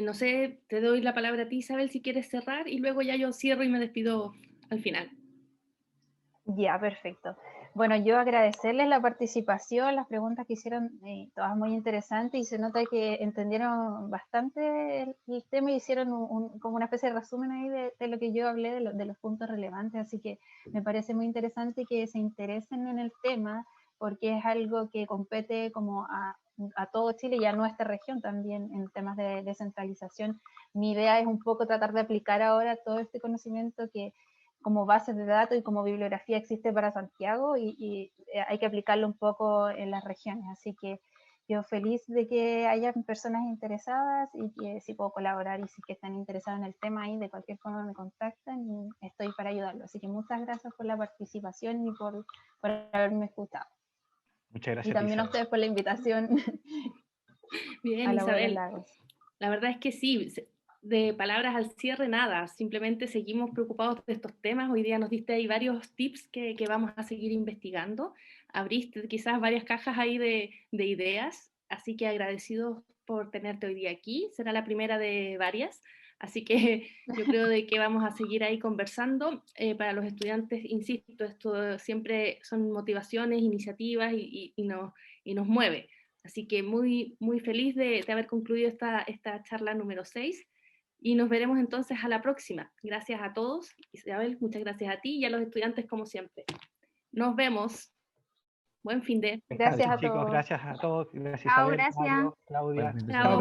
No sé, te doy la palabra a ti, Isabel, si quieres cerrar y luego ya yo cierro y me despido al final. Ya, perfecto. Bueno, yo agradecerles la participación, las preguntas que hicieron, todas muy interesantes, y se nota que entendieron bastante el tema y hicieron como una especie de resumen ahí de lo que yo hablé, de los puntos relevantes, así que me parece muy interesante que se interesen en el tema, porque es algo que compete como a todo Chile y a nuestra región también en temas de descentralización. Mi idea es un poco tratar de aplicar ahora todo este conocimiento que como base de datos y como bibliografía existe para Santiago y hay que aplicarlo un poco en las regiones. Así que yo feliz de que haya personas interesadas y que si puedo colaborar y si que están interesados en el tema ahí, de cualquier forma me contactan y estoy para ayudarlos. Así que muchas gracias por la participación y por haberme escuchado. Muchas gracias. Y también a ustedes por la invitación. Bien, a Isabel. La verdad es que sí, de palabras al cierre, nada, simplemente seguimos preocupados de estos temas. Hoy día nos diste ahí varios tips que vamos a seguir investigando. Abriste quizás varias cajas ahí de ideas, así que agradecidos por tenerte hoy día aquí. Será la primera de varias, así que yo creo de que vamos a seguir ahí conversando. Para los estudiantes, insisto, esto siempre son motivaciones, iniciativas y nos mueve. Así que muy, muy feliz de haber concluido esta charla número 6. Y nos veremos entonces a la próxima. Gracias a todos. Isabel, muchas gracias a ti y a los estudiantes como siempre. Nos vemos. Buen fin de. Gracias a chicos, todos. gracias a todos. Gracias Chao, Isabel, gracias. Mario, Claudia. Buen fin de Chao. semana.